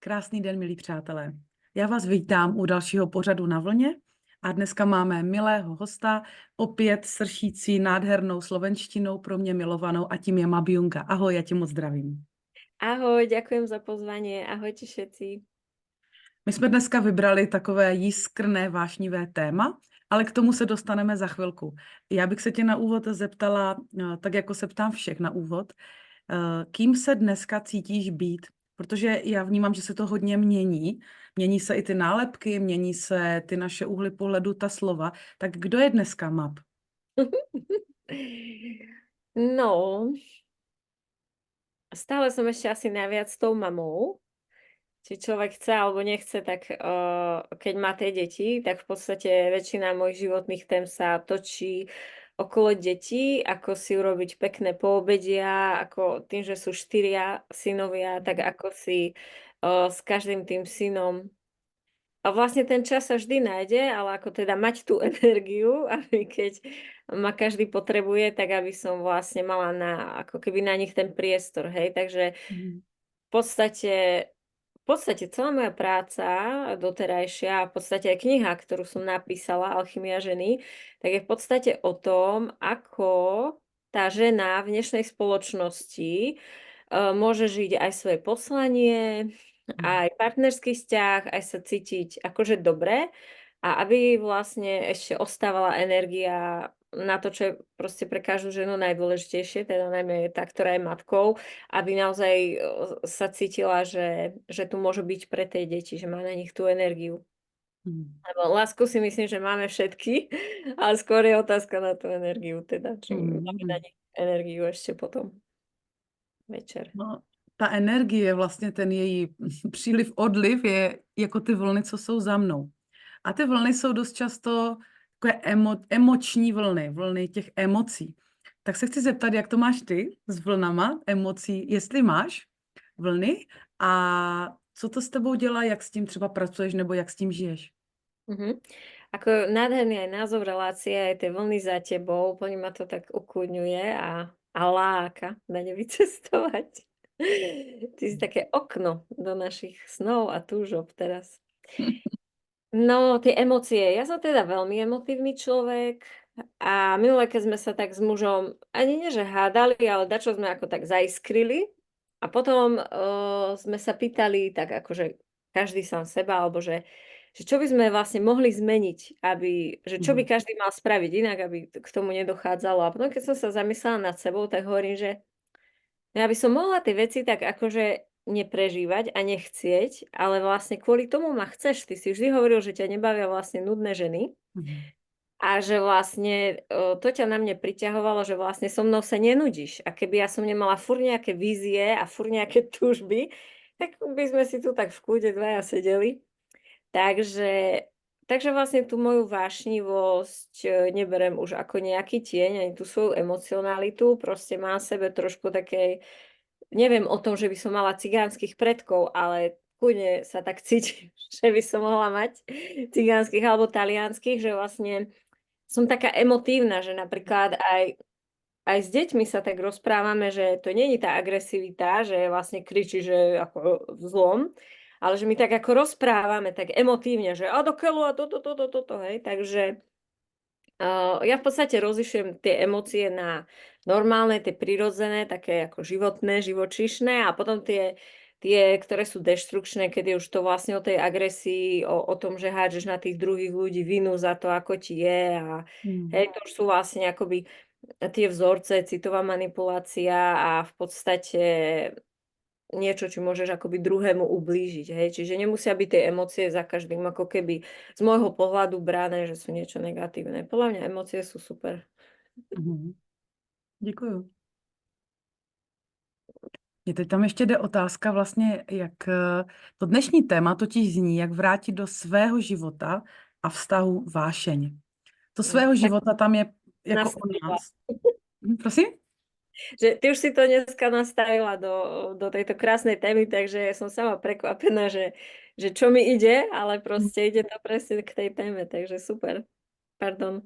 Krásný den, milí přátelé. Já vás vítám u dalšího pořadu Na vlně a dneska máme milého hosta, opět sršící nádhernou slovenštinou pro mě milovanou a tím je Mabjunga. Ahoj, já tě moc zdravím. Ahoj, ďakujem za pozvanie. Ahojte všetci. My jsme dneska vybrali takové jiskrné, vášnivé téma, ale k tomu se dostaneme za chvilku. Já bych se tě na úvod zeptala, tak jako se ptám všech na úvod, kým se dneska cítíš být? Protože já vnímám, že se to hodně mění. Mění se i ty nálepky, mění se ty naše úhly pohledu, ta slova. Tak kdo je dneska Map? No, stále som ešte asi najviac s tou mamou. Či človek chce alebo nechce, tak keď má tie deti, tak v podstate väčšina mojich životných tém sa točí okolo detí, ako si urobiť pekné poobedia, ako tým, že sú 4 synovia, tak ako si s každým tým synom. A vlastne ten čas sa vždy nájde, ale ako teda mať tú energiu, aby keď ma každý potrebuje, tak aby som vlastne mala ako keby na nich ten priestor, hej. Takže Mhm. v podstate celá moja práca doterajšia a v podstate aj kniha, ktorú som napísala, Alchymia ženy, tak je v podstate o tom, ako tá žena v dnešnej spoločnosti môže žiť aj svoje poslanie, aj partnerský vzťah, aj sa cítiť akože dobre a aby vlastne ešte ostávala energia na to, čo je proste pre každú ženu najdôležitejšie, teda najmä tá, ktorá je matkou, aby naozaj sa cítila, že tu môže byť pre tie deti, že má na nich tú energiu. Mhm. Lebo lásku si myslím, že máme všetky, ale skôr je otázka na tú energiu, teda či máme na Mhm. nich energiu ešte potom večer. No, ta energie, vlastně ten její příliv, odliv je jako ty vlny, co jsou za mnou. A ty vlny jsou dost často takové emoční vlny, vlny těch emocí. Tak se chci zeptat, jak to máš ty s vlnama emocí, jestli máš vlny a co to s tebou dělá, jak s tím třeba pracuješ nebo jak s tím žiješ? Mhm. Ako nádherný aj názov relácie, aj tie vlny za tebou, úplne ma to tak ukľudňuje a láka na ne vycestovať. Ty si také okno do našich snov a túžob teraz. No, tie emócie. Ja som teda veľmi emotívny človek a minule, keď sme sa tak s mužom ani nie že hádali, ale dačo sme ako tak zaiskrili a potom sme sa pýtali tak akože každý sám seba, alebo že čo by sme vlastne mohli zmeniť, že čo by Mhm. každý mal spraviť inak, aby k tomu nedochádzalo. A potom, keď som sa zamyslela nad sebou, tak hovorím, že no ja by som mohla tie veci tak akože neprežívať a nechcieť, ale vlastne kvôli tomu ma chceš. Ty si vždy hovoril, že ťa nebavia vlastne nudné ženy Mhm. a že vlastne to ťa na mne priťahovalo, že vlastne so mnou sa nenudíš. A keby ja som nemala furt nejaké vízie a furt nejaké túžby, tak by sme si tu tak v kľude dvaja sedeli. Takže takže vlastne tú moju vášnivosť neberem už ako nejaký tieň, ani tú svoju emocionalitu, proste mám v sebe trošku takej. Neviem o tom, že by som mala cigánskych predkov, ale kľudne sa tak cítim, že by som mohla mať cigánskych alebo talianskych, že vlastne som taká emotívna, že napríklad aj s deťmi sa tak rozprávame, že to nie je tá agresivita, že vlastne kričí, že ako v zlom, ale že my tak ako rozprávame tak emotívne, že a do keľu a toto, hej. Takže ja v podstate rozlišujem tie emócie na normálne, tie prirodzené, také ako životné, živočíšne a potom tie, ktoré sú deštrukčné, kedy už to vlastne o tej agresii, o tom, že hádžeš na tých druhých ľudí vinu za to, ako ti je a Mhm. hej, to už sú vlastne akoby tie vzorce, citová manipulácia a v podstate niečo, čo môžeš akoby druhému ublížiť, hej. Čiže nemusia byť tie emócie za každým ako keby z môjho pohľadu brané, že sú niečo negatívne. Podľa mňa emócie sú super. Mhm. Děkuju. Mně teď tam ještě jde otázka vlastně, jak to dnešní téma totiž zní, jak vrátit do svého života a vztahu vášeň. To svého Tak života tam je jako o nastavila. nás. Prosím? Že ty už si to dneska nastavila do tejto krásnej témy, takže som sama prekvapená, že čo mi ide, ale proste ide to presne k tej téme, takže super. Pardon.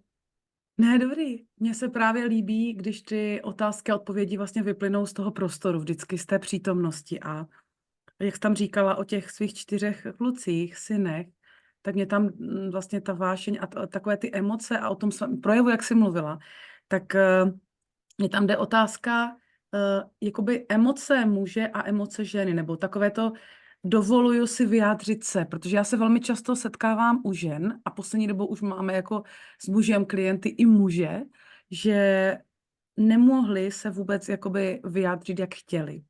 Ne, dobrý. Mně se právě líbí, když ty otázky a odpovědi vlastně vyplynou z toho prostoru, vždycky z té přítomnosti. A Jak jsi tam říkala o těch svých 4 klucích, synech, tak mě tam vlastně ta vášeň a takové ty emoce a o tom projevu, jak jsi mluvila, tak mě tam jde otázka, jakoby emoce muže a emoce ženy, nebo takové to dovoluju si vyjádřit se, protože já se velmi často setkávám u žen a poslední dobou už máme jako s mužem klienty i muže, že nemohli se vůbec jakoby vyjádřit, jak chtěli.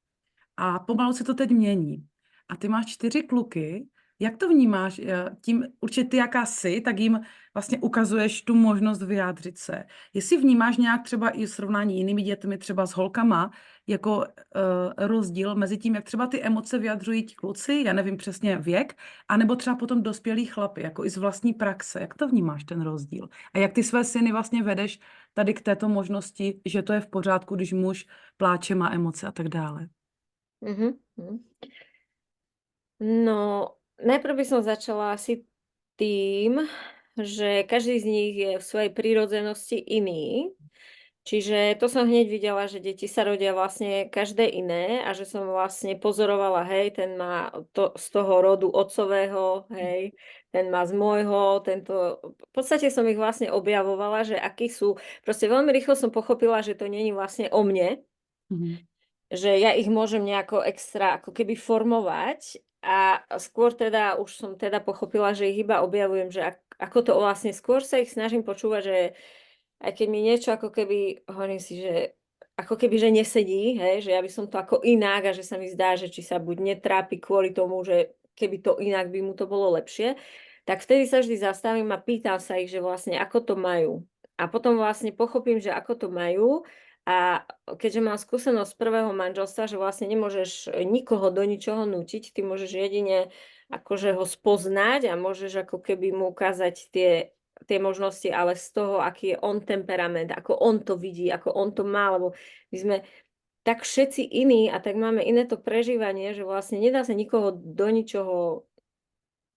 A pomalu se to teď mění. A ty máš 4 kluky. Jak to vnímáš? Tím určitě ty, jaká jsi, tak jim vlastně ukazuješ tu možnost vyjádřit se. Jestli vnímáš nějak třeba i srovnání jinými dětmi, třeba s holkama, jako rozdíl mezi tím, jak třeba ty emoce vyjadřují ti kluci, já nevím přesně věk, anebo třeba potom dospělí chlapi, jako i z vlastní praxe. Jak to vnímáš, ten rozdíl? A jak ty své syny vlastně vedeš tady k této možnosti, že to je v pořádku, když muž pláče, má emoce a tak dále? Mhm, mhm. No, najprv by som začala asi tým, že každý z nich je v svojej prírodzenosti iný. Čiže to som hneď videla, že deti sa rodia vlastne každé iné a že som vlastne pozorovala, hej, ten má to z toho rodu otcového, hej, ten má z môjho, tento v podstate som ich vlastne objavovala, že akí sú. Proste veľmi rýchlo som pochopila, že to není vlastne o mne, Mhm. že ja ich môžem nejako extra ako keby formovať a skôr teda už som teda pochopila, že ich iba objavujem, že ako to vlastne skôr sa ich snažím počúvať, že aj keď mi niečo ako keby, hovorím si, že ako keby, že nesedí, hej, že ja by som to ako inak a že sa mi zdá, že či sa buď netrápi kvôli tomu, že keby to inak by mu to bolo lepšie, tak vtedy sa vždy zastavím a pýtam sa ich, že vlastne ako to majú. A potom vlastne pochopím, že ako to majú a keďže mám skúsenosť z prvého manželstva, že vlastne nemôžeš nikoho do ničoho nútiť, ty môžeš jedine akože ho spoznať a môžeš ako keby mu ukázať tie možnosti, ale z toho, aký je on temperament, ako on to vidí, ako on to má, lebo my sme tak všetci iní a tak máme iné to prežívanie, že vlastne nedá sa nikoho do ničoho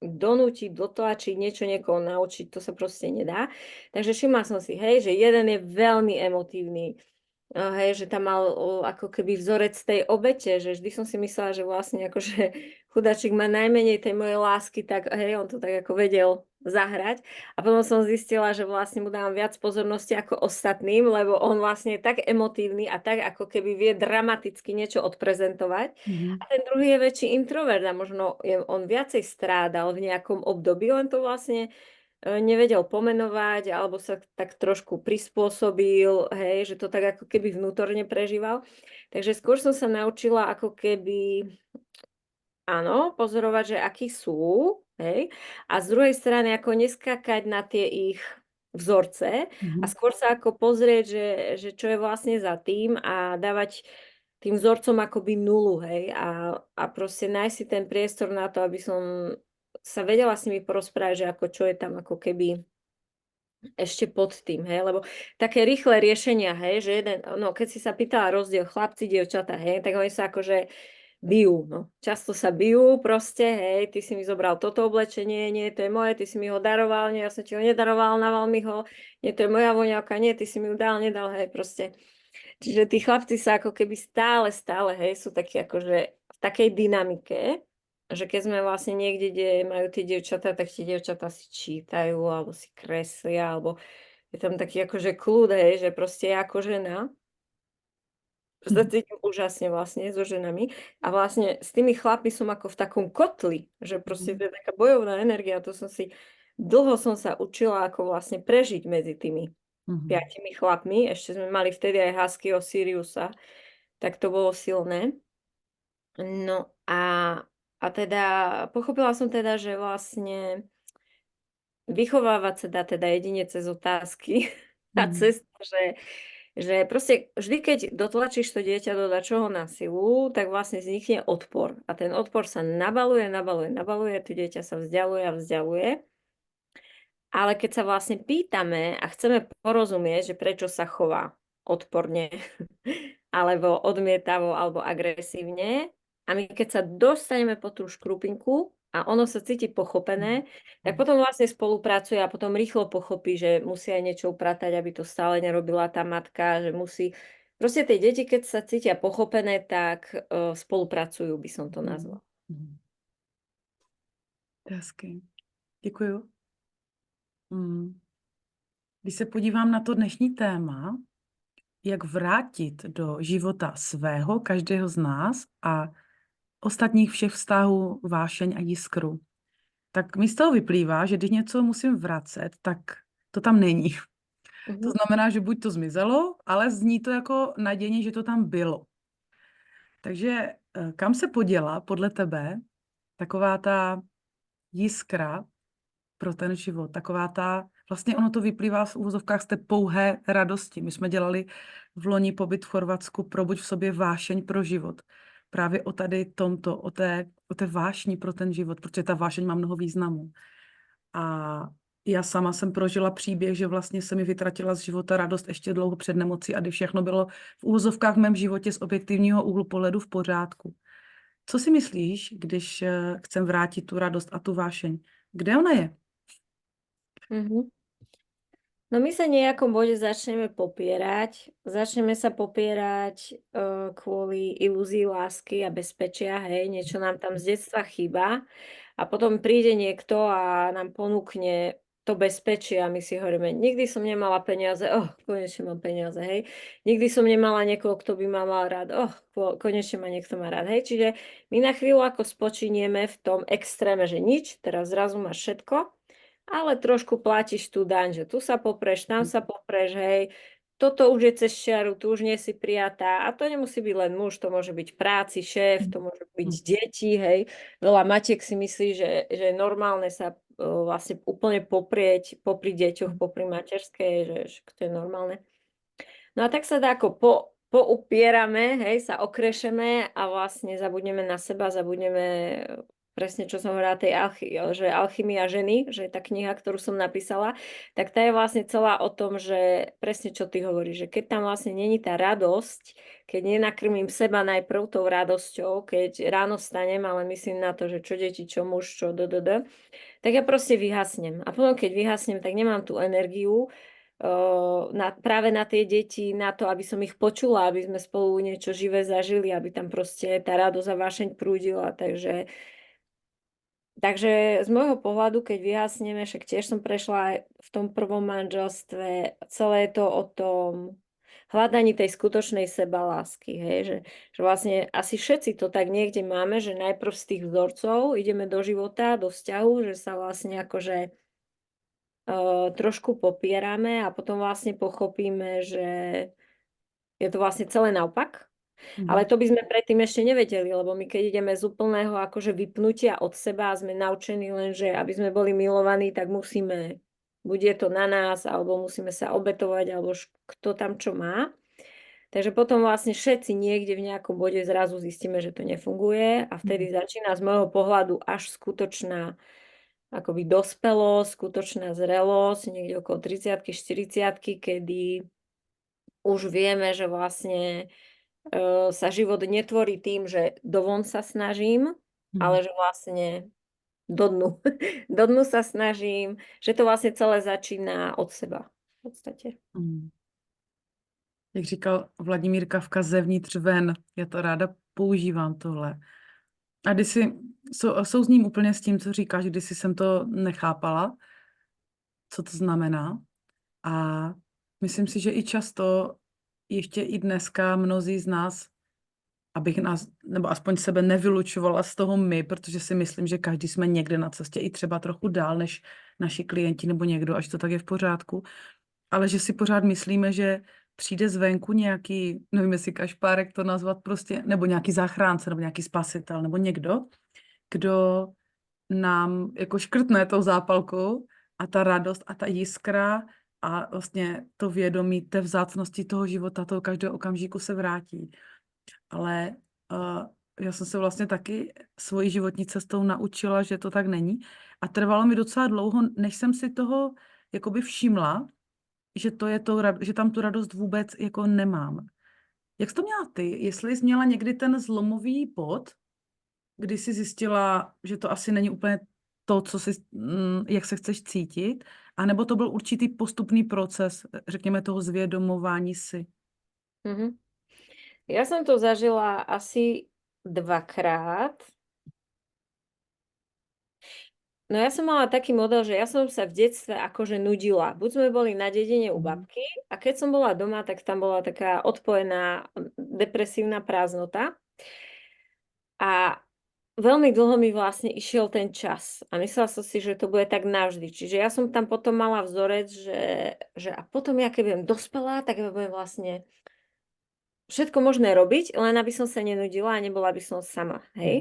donútiť, dotlačiť, niečo niekoho naučiť, to sa proste nedá. Takže všimla som si, hej, že jeden je veľmi emotívny, hej, že tam mal ako keby vzorec tej obete, že vždy som si myslela, že vlastne akože chudáčik má najmenej tej mojej lásky, tak hej, on to tak ako vedel zahrať. A potom som zistila, že vlastne mu dávam viac pozornosti ako ostatným, lebo on vlastne je tak emotívny a tak ako keby vie dramaticky niečo odprezentovať. Mhm. A ten druhý je väčší introvert a možno on viacej strádal v nejakom období, len to vlastne nevedel pomenovať alebo sa tak trošku prispôsobil, hej, že to tak ako keby vnútorne prežíval. Takže skôr som sa naučila ako keby, áno, pozorovať, že akí sú, hej, a z druhej strany ako neskákať na tie ich vzorce a Mhm. skôr sa ako pozrieť, že čo je vlastne za tým a dávať tým vzorcom akoby nulu, hej, a proste nájsť si ten priestor na to, aby som sa vedela s nimi porozprávať, že ako čo je tam ako keby ešte pod tým, hej, lebo také rýchle riešenia, hej, že no keď si sa pýtala rozdiel chlapci, dievčatá, hej, tak oni sa akože bijú, no. Často sa bijú proste, hej, ty si mi zobral toto oblečenie, nie, to je moje, ty si mi ho daroval, nie, ja som ti ho nedaroval, naval mi ho, nie, to je moja voňavka, nie, ty si mi ju dal, nedal, hej, proste. Čiže tí chlapci sa ako keby stále, hej, sú takí akože v takej dynamike, že keď sme vlastne niekde, kde majú tie dievčatá, tak tie dievčatá si čítajú, alebo si kreslia, alebo je tam taký akože kľud, hej, že proste ja ako žena sa Mhm. cítim úžasne vlastne so ženami a vlastne s tými chlapmi som ako v takom kotli, že proste Mhm. to je taká bojovná energia, dlho som sa učila, ako vlastne prežiť medzi tými Mhm. 5 chlapmi, ešte sme mali vtedy aj huskyho Siriusa, tak to bolo silné. No a teda pochopila som teda, že vlastne vychovávať sa dá teda jedine cez otázky a Mhm. cez to, že proste vždy, keď dotlačíš to dieťa do dačoho na silu, tak vlastne vznikne odpor. A ten odpor sa nabaluje, to dieťa sa vzdialuje a vzdialuje. Ale keď sa vlastne pýtame a chceme porozumieť, že prečo sa chová odporne, alebo odmietavo, alebo agresívne, a my keď sa dostaneme po tú škrupinku a ono sa cíti pochopené, tak Mhm. potom vlastne spolupracuje a potom rýchlo pochopí, že musí aj niečo upratať, aby to stále nerobila tá matka, že musí. Proste tie deti, keď sa cítia pochopené, tak spolupracujú, by som to Mhm. nazvala. Mhm. To je hezky. Děkuju. Mm. Když se podívám na to dnešní téma, jak vrátit do života svého, každého z nás a ostatních všech vztahů vášeň a jiskru, tak mi z toho vyplývá, že když něco musím vracet, tak to tam není. To Mhm. znamená, že buď to zmizelo, ale zní to jako nadějně, že to tam bylo. Takže kam se poděla podle tebe taková ta jiskra pro ten život, taková ta, vlastně ono to vyplývá v uvozovkách z té pouhé radosti. My jsme dělali v loni pobyt v Chorvatsku, probuď v sobě vášeň pro život. Právě o tady tomto, o té vášni pro ten život, protože ta vášeň má mnoho významů. A já sama jsem prožila příběh, že vlastně se mi vytratila z života radost ještě dlouho před nemocí a kdy všechno bylo v úvozovkách v mém životě z objektivního úhlu pohledu v pořádku. Co si myslíš, když chcem vrátit tu radost a tu vášeň? Kde ona je? Mhm. No my sa nejakom bode začneme popierať. Začneme sa popierať kvôli ilúzii lásky a bezpečia, hej, niečo nám tam z detstva chýba. A potom príde niekto a nám ponúkne to bezpečie a my si hovoríme, nikdy som nemala peniaze, konečne mám peniaze, hej. Nikdy som nemala niekoho, kto by ma mal rád, konečne ma niekto má rád, hej. Čiže my na chvíľu ako spočinieme v tom extréme, že nič, teraz zrazu máš všetko, ale trošku platíš tú daň, že tu sa popreš, tam sa popreš, hej. Toto už je cez čiaru, tu už nie si prijatá. A to nemusí byť len muž, to môže byť v práci, šéf, to môže byť deti, hej. Veľa matiek si myslí, že je normálne sa vlastne úplne popri deťoch, popri materskej, že to je normálne. No a tak sa dá ako poupierame, hej, sa okrešeme a vlastne zabudneme na seba, zabudneme presne, čo som hovorila, že Alchymia ženy, že je tá kniha, ktorú som napísala, tak tá je vlastne celá o tom, že presne čo ty hovoríš, že keď tam vlastne není tá radosť, keď nenakrmím seba najprv tou radosťou, keď ráno stanem, ale myslím na to, že čo deti, čo muž, čo tak ja proste vyhasnem. A potom, keď vyhasnem, tak nemám tú energiu, práve na tie deti, na to, aby som ich počula, aby sme spolu niečo živé zažili, aby tam proste tá radosť a vášeň prúdila. Takže z môjho pohľadu, keď vyhasneme, však tiež som prešla aj v tom prvom manželstve, celé je to o tom hľadaní tej skutočnej sebalásky, hej, že vlastne asi všetci to tak niekde máme, že najprv z tých vzorcov ideme do života, do vzťahu, že sa vlastne akože trošku popierame a potom vlastne pochopíme, že je to vlastne celé naopak. Ale to by sme predtým ešte nevedeli, lebo my keď ideme z úplného akože vypnutia od seba a sme naučení len, že aby sme boli milovaní, tak musíme, buď je to na nás, alebo musíme sa obetovať, alebo kto tam čo má. Takže potom vlastne všetci niekde v nejakom bode zrazu zistíme, že to nefunguje a vtedy začína z môjho pohľadu až skutočná akoby dospelosť, skutočná zrelosť, niekde okolo 30-ky, 40-ky, kedy už vieme, že vlastne sa život netvorí tým, že dovon sa snažím, ale že vlastne do dnu. Do dnu sa snažím, že to vlastne celé začína od seba v podstate. Jak říkal Vladimír Kafka, zevnitř ven. Já to ráda používám tohle. A kdysi souzním úplně s tím, co říkáš, kdysi jsem to nechápala, co to znamená. A myslím si, že i často, ještě i dneska, mnozí z nás, abych nás, nebo aspoň sebe nevylučovala z toho my, protože si myslím, že každý jsme někde na cestě, i třeba trochu dál než naši klienti nebo někdo, až to tak je v pořádku, ale že si pořád myslíme, že přijde zvenku nějaký, nevím, jestli kašpárek to nazvat prostě, nebo nějaký záchránce, nebo nějaký spasitel, nebo někdo, kdo nám jako škrtne tou zápalkou a ta radost a ta jiskra a vlastně to vědomí té vzácnosti toho života, toho každého okamžiku se vrátí. Ale já jsem se vlastně taky svojí životní cestou naučila, že to tak není. A trvalo mi docela dlouho, než jsem si toho jakoby všimla, že to je že tam tu radost vůbec jako nemám. Jak jsi to měla ty? Jestli jsi měla někdy ten zlomový bod, kdy jsi zjistila, že to asi není úplně to, jak se chceš cítit, anebo to byl určitý postupný proces, řekněme, toho zvědomování si? Ja som to zažila asi dvakrát. No ja som mala taký model, že ja som sa v detstve akože nudila. Buď sme boli na dedine u Mhm. babky a keď som bola doma, tak tam bola taká odpojená depresívna prázdnota a veľmi dlho mi vlastne išiel ten čas a myslela som si, že to bude tak navždy. Čiže ja som tam potom mala vzorec, že a potom ja keď budem dospelá, tak ja budem vlastne všetko možné robiť, len aby som sa nenudila a nebola by som sama, Mhm. hej.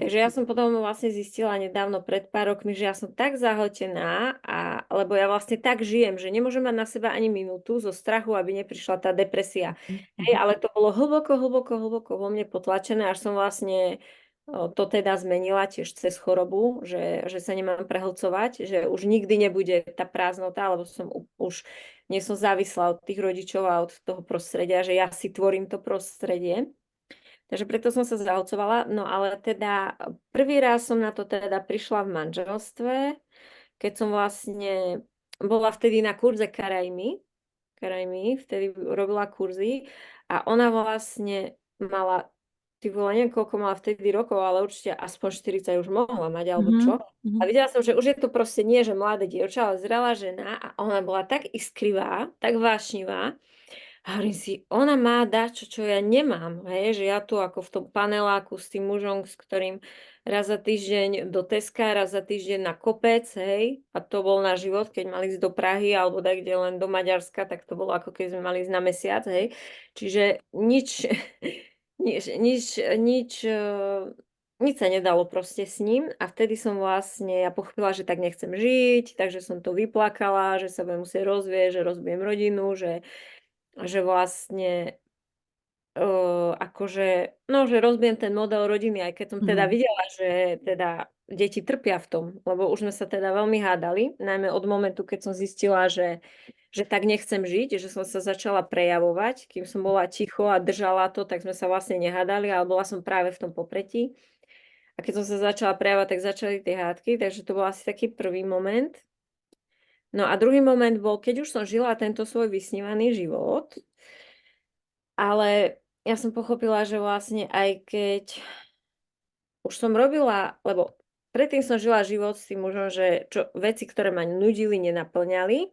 Takže ja som potom vlastne zistila nedávno pred pár rokmi, že ja som tak zahltená, lebo ja vlastne tak žijem, že nemôžem mať na seba ani minútu zo strachu, aby neprišla tá depresia. Hej, Mhm. ale to bolo hlboko, hlboko, hlboko vo mne potlačené, až som vlastne to teda zmenila tiež cez chorobu, že sa nemám prehlcovať, že už nikdy nebude tá prázdnota, lebo som už nie som závislá od tých rodičov a od toho prostredia, že ja si tvorím to prostredie. Takže preto som sa zahlcovala. No ale teda prvý raz som na to teda prišla v manželstve, keď som vlastne bola vtedy na kurze Karajmy, vtedy robila kurzy a ona vlastne mala, ty vole, neviem, koľko mala vtedy rokov, ale určite aspoň 40 už mohla mať, alebo čo. Mhm. A Mhm. videla som, že už je to proste nie, že mladé dievča, ale zrelá žena a ona bola tak iskrivá, tak vášnivá. A hovorím si, ona má dačo, čo ja nemám, hej, že ja tu ako v tom paneláku s tým mužom, s ktorým raz za týždeň do Teska, raz za týždeň na kopec, hej, a to bol náš život, keď mali ísť do Prahy alebo tak, kde len do Maďarska, tak to bolo ako keď sme mali ísť na mesiac, hej. Čiže nič, nič sa nedalo proste s ním a vtedy som vlastne, ja pochopila, že tak nechcem žiť, takže som to vyplakala, že sa budem musieť rozvieť, že rozbijem rodinu, že vlastne akože, no, že rozbijem ten model rodiny, aj keď som teda Mhm. videla, že teda deti trpia v tom, lebo už sme sa teda veľmi hádali, najmä od momentu, keď som zistila, že tak nechcem žiť, že som sa začala prejavovať, kým som bola ticho a držala to, tak sme sa vlastne nehádali, ale bola som práve v tom popretí. A keď som sa začala prejavovať, tak začali tie hádky, takže to bol asi taký prvý moment. No a druhý moment bol, keď už som žila tento svoj vysnívaný život, ale ja som pochopila, že vlastne aj keď už som robila, lebo predtým som žila život s tým mužom, že veci, ktoré ma nudili, nenaplňali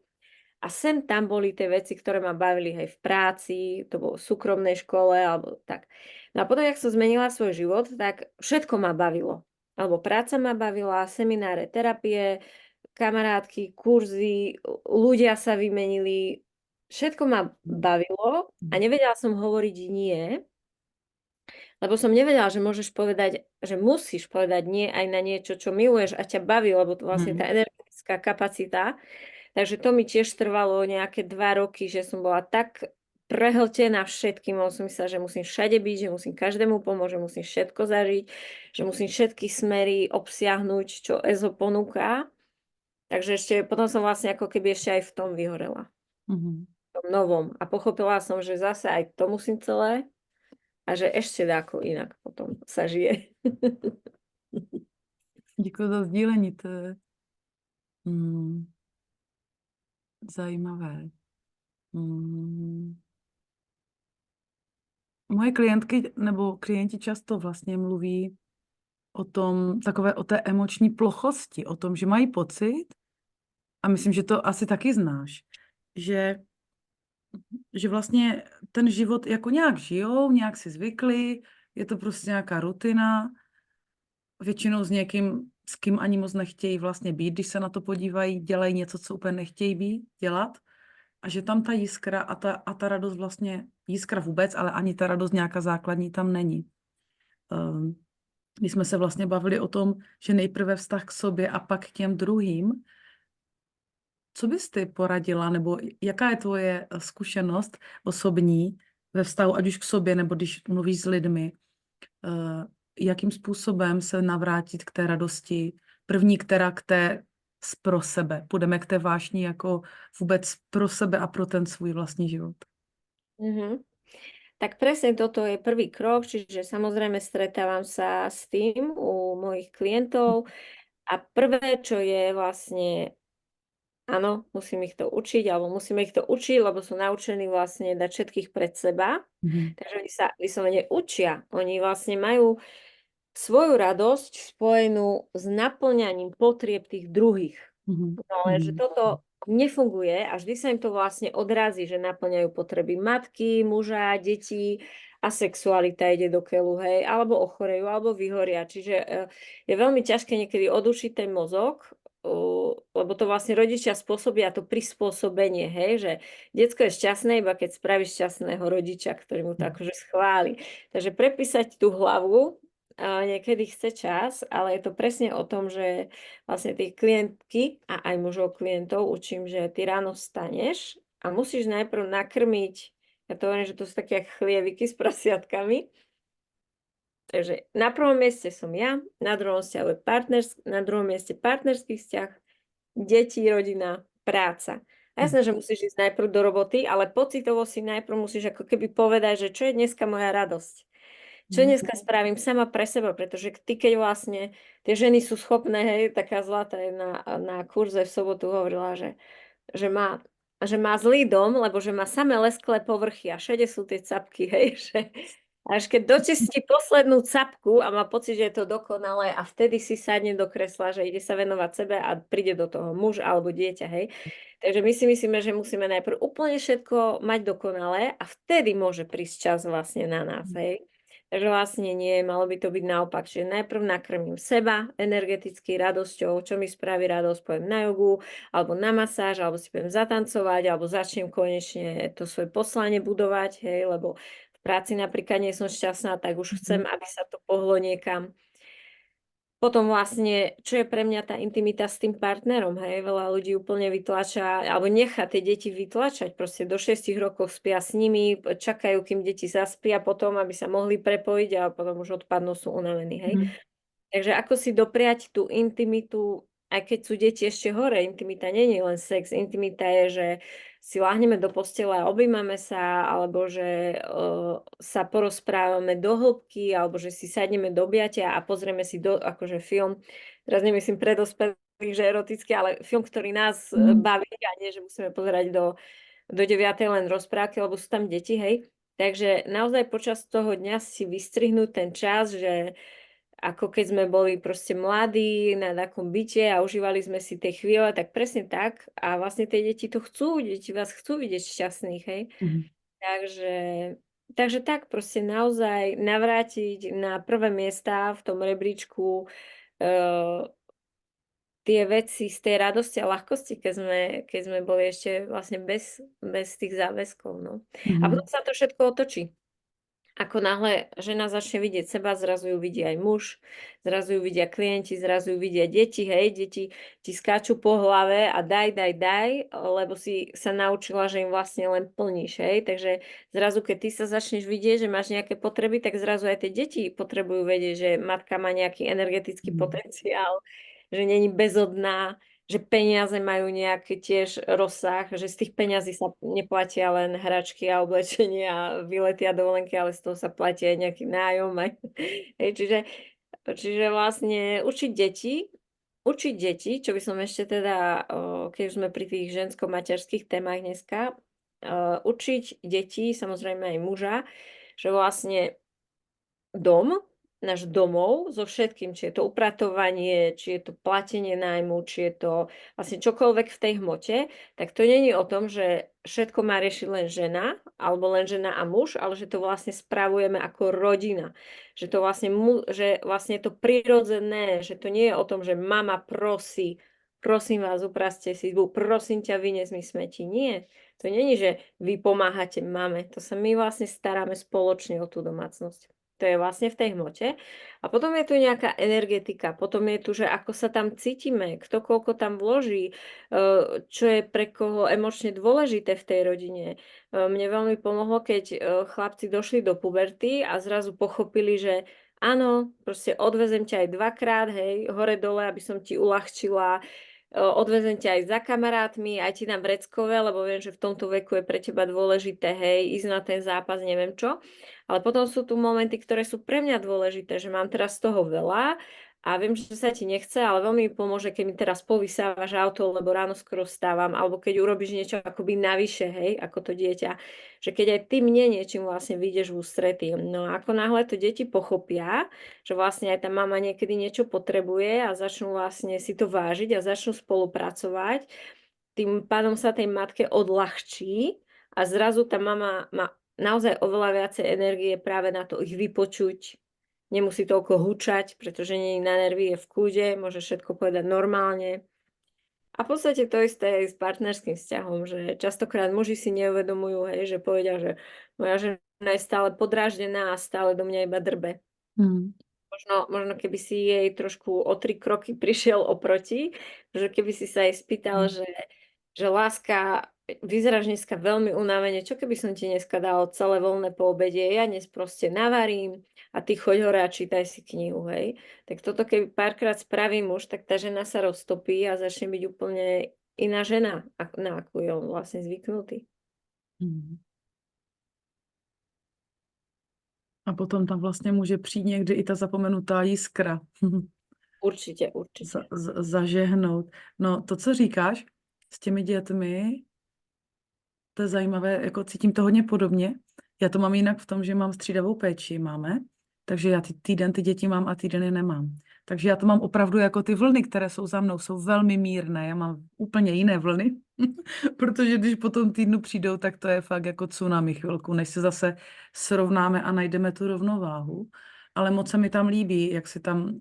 a sem tam boli tie veci, ktoré ma bavili aj v práci, to bolo v súkromnej škole alebo tak. No a potom, jak som zmenila svoj život, tak všetko ma bavilo. Alebo práca ma bavila, semináre, terapie, kamarátky, kurzy, ľudia sa vymenili, všetko ma bavilo a Mhm. nevedela som hovoriť nie, lebo som nevedela, že môžeš povedať, že musíš povedať nie aj na niečo, čo miluješ a ťa baví, lebo to vlastne tá Mhm. energetická kapacita. Takže to mi tiež trvalo nejaké 2 roky, že som bola tak prehltená všetkým, lebo som myslela, že musím všade byť, že musím každému pomôcť, že musím všetko zažiť, že musím všetky smery obsiahnuť, čo EZO ponúka. Takže ešte potom som vlastne ako keby ešte aj v tom vyhorela, Mhm. v tom novom. A pochopila som, že zase aj to musím celé a že ešte dáko inak potom sa žije. Děkuji za sdílení, to je mm, zajímavé. Mm. Moje klientky nebo klienti často vlastně mluví o tom, o té emoční plochosti, o tom, že mají pocit, a myslím, že to asi taky znáš, že vlastně ten život jako nějak žijou, nějak si zvykli, je to prostě nějaká rutina, většinou s někým, s kým ani moc nechtějí vlastně být, když se na to podívají, dělají něco, co úplně nechtějí dělat, a že tam ta jiskra a ta radost vlastně, jiskra vůbec, ale ani ta radost nějaká základní tam není. My jsme se vlastně bavili o tom, že nejprve vztah k sobě a pak k těm druhým. Co bys ty poradila, nebo jaká je tvoje zkušenost osobní ve vztahu, ať už k sobě, nebo když mluvíš s lidmi, jakým způsobem se navrátit k té radosti, první, která k té pro sebe. Půjdeme k té vášni jako vůbec pro sebe a pro ten svůj vlastní život. Mhm. Tak presne toto je prvý krok, čiže samozrejme stretávam sa s tým u mojich klientov a prvé, čo je vlastne, áno, musím ich to učiť, alebo musíme ich to učiť, lebo sú naučení vlastne dať všetkých pred seba. Mhm. Takže oni sa vyslovene učia. Oni vlastne majú svoju radosť spojenú s naplňaním potrieb tých druhých. Mhm. No ale že toto nefunguje a vždy sa im to vlastne odrazí, že naplňajú potreby matky, muža, detí a sexualita ide do keľu, hej, alebo ochorejú, alebo vyhoria. Čiže je veľmi ťažké niekedy odučiť ten mozog, lebo to vlastne rodičia spôsobia to prispôsobenie, hej, že decko je šťastné, iba keď spravíš šťastného rodiča, ktorý mu to akože schváli. Takže prepísať tú hlavu niekedy chce čas, ale je to presne o tom, že vlastne tie klientky a aj mužov klientov učím, že ty ráno vstaneš a musíš najprv nakrmiť, ja to hovorím, že to sú také jak chlieviky s prasiatkami. Takže na prvom mieste som ja, na druhom mieste partnerský vzťah, deti, rodina, práca. A jasné, že musíš ísť najprv do roboty, ale pocitovo si najprv musíš ako keby povedať, že čo je dneska moja radosť. Čo dneska spravím sama pre seba, pretože ty, keď vlastne tie ženy sú schopné, hej, taká zlatá na kurze v sobotu hovorila, že má, že má zlý dom, lebo že má samé lesklé povrchy a všade sú tie capky, hej, že až keď dočistí poslednú capku a má pocit, že je to dokonalé a vtedy si sadne do kresla, že ide sa venovať sebe a príde do toho muž alebo dieťa, hej. Takže my si myslíme, že musíme najprv úplne všetko mať dokonalé a vtedy môže prísť čas vlastne na nás, hej. Takže vlastne nie, malo by to byť naopak, že najprv nakrmím seba energeticky radosťou, čo mi spraví radosť, pojem na jogu, alebo na masáž, alebo si budem zatancovať, alebo začnem konečne to svoje poslanie budovať, hej, lebo v práci napríklad nie som šťastná, tak už chcem, aby sa to pohlo niekam. Potom vlastne, čo je pre mňa tá intimita s tým partnerom, hej, veľa ľudí úplne vytlača, alebo nechá tie deti vytlačať, proste do 6 rokov spia s nimi, čakajú, kým deti zaspia potom, aby sa mohli prepojiť a potom už odpadnú, sú unavení, hej. Takže ako si dopriať tú intimitu, aj keď sú deti ešte hore, intimita nie je len sex, intimita je, že si láhneme do postele a objímame sa, alebo že sa porozprávame do hĺbky, alebo že si sadneme do objatia a pozrieme si akože film, teraz nemyslím pre dospelých, že erotický, ale film, ktorý nás baví a nie, že musíme pozerať do 9. len rozprávky, lebo sú tam deti, hej. Takže naozaj počas toho dňa si vystrihnúť ten čas, že ako keď sme boli proste mladí na takom byte a užívali sme si tie chvíle, tak presne tak. A vlastne tie deti to chcú, deti vás chcú vidieť šťastných, hej. Takže, takže tak proste naozaj navrátiť na prvé miesta v tom rebríčku tie veci z tej radosti a ľahkosti, keď sme boli ešte vlastne bez tých záväzkov, no. A potom sa to všetko otočí. Ako náhle žena začne vidieť seba, zrazu ju vidí aj muž, zrazu ju vidia klienti, zrazu ju vidia deti, hej, deti ti skáču po hlave a daj, lebo si sa naučila, že im vlastne len plníš, hej, takže zrazu, keď ty sa začneš vidieť, že máš nejaké potreby, tak zrazu aj tie deti potrebujú vedieť, že matka má nejaký energetický potenciál, že není bezodná, že peniaze majú nejaký tiež rozsah, že z tých peňazí sa neplatia len hračky a oblečenie a výlety a dovolenky, ale z toho sa platí aj nejaký nájom. Hej, čiže vlastne učiť deti, čo by som ešte teda, keď už sme pri tých žensko-materských témach dneska, učiť deti, samozrejme aj muža, že vlastne náš domov so všetkým, či je to upratovanie, či je to platenie nájmu, či je to vlastne čokoľvek v tej hmote, tak to nie je o tom, že všetko má riešiť len žena, alebo len žena a muž, ale že to vlastne spravujeme ako rodina. Že to vlastne, že vlastne je to prirodzené, že to nie je o tom, že mama prosí, prosím vás, upraste si izbu, prosím ťa, vynes mi smeti. Nie. To nie je, že vy pomáhate mame. To sa my vlastne staráme spoločne o tú domácnosť. To je vlastne v tej hmote. A potom je tu nejaká energetika, potom je tu, že ako sa tam cítime, kto koľko tam vloží, čo je pre koho emočne dôležité v tej rodine. Mne veľmi pomohlo, keď chlapci došli do puberty a zrazu pochopili, že áno, proste odvezem ťa aj dvakrát, hej, hore-dole, aby som ti uľahčila, odvezem ťa aj za kamarátmi, aj ti dám vreckové, lebo viem, že v tomto veku je pre teba dôležité, hej, ísť na ten zápas, neviem čo. Ale potom sú tu momenty, ktoré sú pre mňa dôležité, že mám teraz toho veľa a viem, že sa ti nechce, ale veľmi mi pomôže, keď mi teraz povysávaš auto, lebo ráno skoro vstávam, alebo keď urobíš niečo akoby navyše, hej, ako to dieťa, že keď aj ty mne niečím vlastne vyjdeš v ústrety. No a ako náhle to deti pochopia, že vlastne aj tá mama niekedy niečo potrebuje a začnú vlastne si to vážiť a začnú spolupracovať, tým pádom sa tej matke odľahčí a zrazu tá mama má naozaj oveľa viacej energie práve na to ich vypočuť. Nemusí toľko hučať, pretože nie je na nervy, je v kľude, môže všetko povedať normálne. A v podstate to isté aj s partnerským vzťahom, že častokrát muži si neuvedomujú, hej, že povedia, že moja žena je stále podráždená a stále do mňa iba drbe. Mm. Možno keby si jej trošku o 3 kroky prišiel oproti, že keby si sa jej spýtal, že láska, vyzeráš dneska veľmi unavene, čo keby som ti dneska dal celé voľné po obede, ja dnes proste navarím a ty choď hore a čítaj si knihu, hej. Tak toto keby párkrát spraví muž, tak tá žena sa roztopí a začne byť úplne iná žena, na akú je on vlastne zvyknutý. Mm. A potom tam vlastně může přijít někdy i ta zapomenutá jiskra. Určite, určite. Zažehnout. No to, co říkáš s těmi dětmi, to je zajímavé, jako cítím to hodně podobně. Já to mám jinak v tom, že mám střídavou péči, máme, takže já týden ty děti mám a týden je nemám. Takže já to mám opravdu jako ty vlny, které jsou za mnou, jsou velmi mírné. Já mám úplně jiné vlny, protože když po tom týdnu přijdou, tak to je fakt jako tsunami chvilku, než se zase srovnáme a najdeme tu rovnováhu. Ale moc se mi tam líbí, jak si tam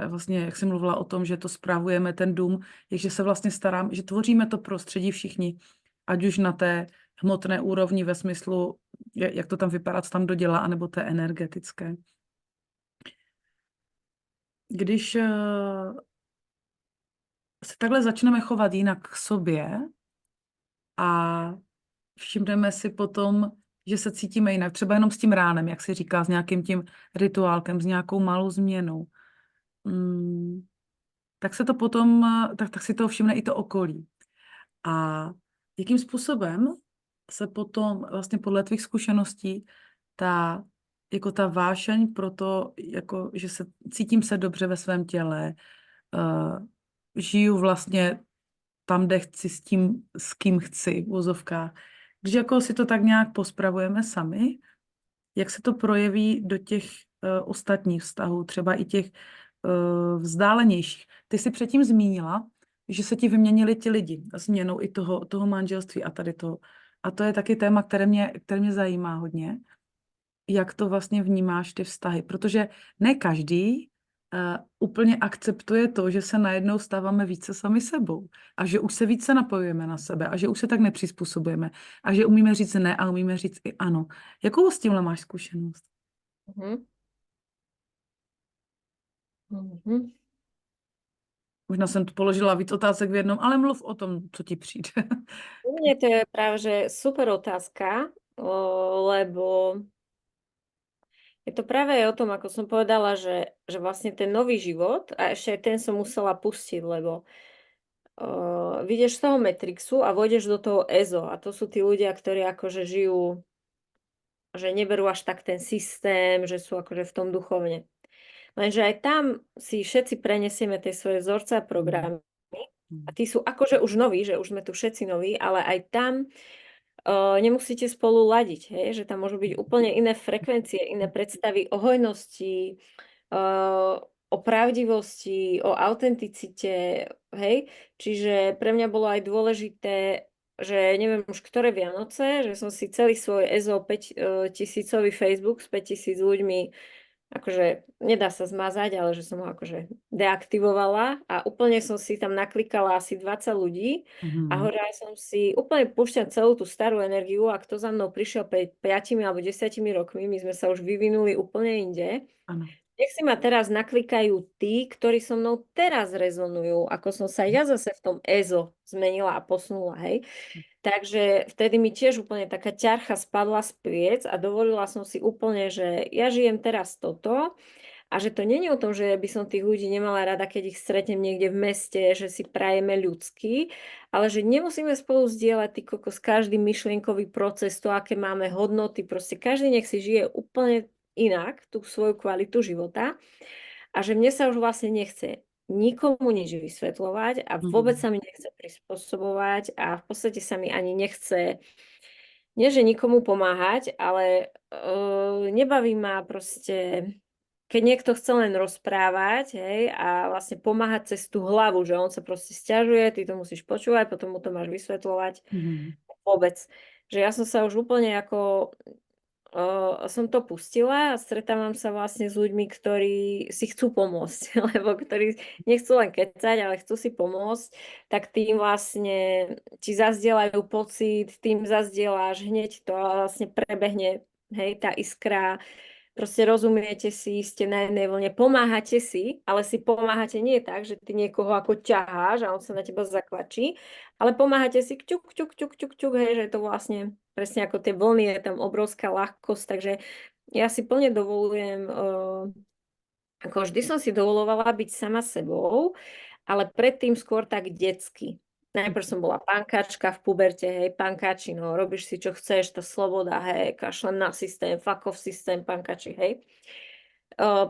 vlastně, jak jsi mluvila o tom, že to spravujeme ten dům, že se vlastně starám, že tvoříme to prostředí všichni, ať už na té hmotné úrovni ve smyslu, jak to tam vypadá, co tam dodělá, anebo té energetické. Když se takhle začneme chovat jinak k sobě a všimneme si potom, že se cítíme jinak, třeba jenom s tím ránem, jak se říká, s nějakým tím rituálkem, s nějakou malou změnou, tak se to potom, tak si to všimne i to okolí. A jakým způsobem se potom vlastně podle tvých zkušeností jako ta vášeň pro to, jako, že cítím se dobře ve svém těle, žiju vlastně tam, kde chci, s kým chci, v uvozovkách. Když jako si to tak nějak pospravujeme sami, jak se to projeví do těch ostatních vztahů, třeba i těch vzdálenějších. Ty jsi předtím zmínila, že se ti vyměnili ti lidi změnou i toho manželství a tady toho. A to je taky téma, které mě zajímá hodně. Jak to vlastně vnímáš ty vztahy? Protože ne každý úplně akceptuje to, že se najednou stáváme více sami sebou a že už se více napojujeme na sebe a že už se tak nepřizpůsobujeme a že umíme říct ne a umíme říct i ano. Jakou s tímhle máš zkušenost? Možná jsem tu položila víc otázek v jednom, ale mluv o tom, co ti přijde. Mne to je práve že super otázka, lebo je to práve aj o tom, ako som povedala, že vlastne ten nový život, a ešte aj ten som musela pustiť, lebo vyjdeš z toho Matrixu a vojdeš do toho EZO. A to sú tí ľudia, ktorí akože žijú, že neberú až tak ten systém, že sú akože v tom duchovne. Lenže aj tam si všetci prenesieme tie svoje vzorce a programy. A tí sú akože už noví, že už sme tu všetci noví, ale aj tam nemusíte spolu ladiť, hej? Že tam môžu byť úplne iné frekvencie, iné predstavy o hojnosti, o pravdivosti, o autenticite, hej? Čiže pre mňa bolo aj dôležité, že neviem už ktoré Vianoce, že som si celý svoj EZO 5 000-ový Facebook s 5 000 ľuďmi, akože nedá sa zmazať, ale že som ho akože deaktivovala a úplne som si tam naklikala asi 20 ľudí a hovorila som si, úplne púšťam celú tú starú energiu a kto za mnou prišiel 5 alebo 10 rokmi, my sme sa už vyvinuli úplne inde. Ano. Nech si ma teraz naklikajú tí, ktorí so mnou teraz rezonujú, ako som sa ja zase v tom EZO zmenila a posunula, hej. Takže vtedy mi tiež úplne taká ťarcha spadla z pliec a dovolila som si úplne, že ja žijem teraz toto a že to nie je o tom, že by som tých ľudí nemala rada, keď ich stretnem niekde v meste, že si prajeme ľudský, ale že nemusíme spolu zdieľať ty kokos každý myšlienkový proces, to, aké máme hodnoty, proste každý nech si žije úplne inak tú svoju kvalitu života. a že mne sa už vlastne nechce nikomu nič vysvetľovať a vôbec sa mi nechce prispôsobovať a v podstate sa mi ani nechce, nie že nikomu pomáhať, ale nebaví ma proste, keď niekto chce len rozprávať, hej, a vlastne pomáhať cez tú hlavu, že on sa proste sťažuje, ty to musíš počúvať, potom mu to máš vysvetľovať. Vôbec. Že ja som sa už úplne ako som to pustila a stretávam sa vlastne s ľuďmi, ktorí si chcú pomôcť, lebo ktorí nechcú len kecať, ale chcú si pomôcť, tak tým vlastne ti zazdielajú pocit, tým zazdieláš hneď to a vlastne prebehne, hej, tá iskra, proste rozumiete si, ste na jednej vlne, pomáhate si, ale si pomáhate nie tak, že ty niekoho ako ťaháš a on sa na teba zakvačí, ale pomáhate si kťuk, kťuk, kťuk, kťuk, kťuk, hej, že je to vlastne presne ako tie vlny, je tam obrovská ľahkosť, takže ja si plne dovolujem, ako vždy som si dovolovala byť sama sebou, ale predtým skôr tak detsky. Najprv som bola pankáčka v puberte, hej, pankáči, no, robíš si, čo chceš, tá sloboda, hej, kašlem na systém, fuck off systém, pankáči, hej.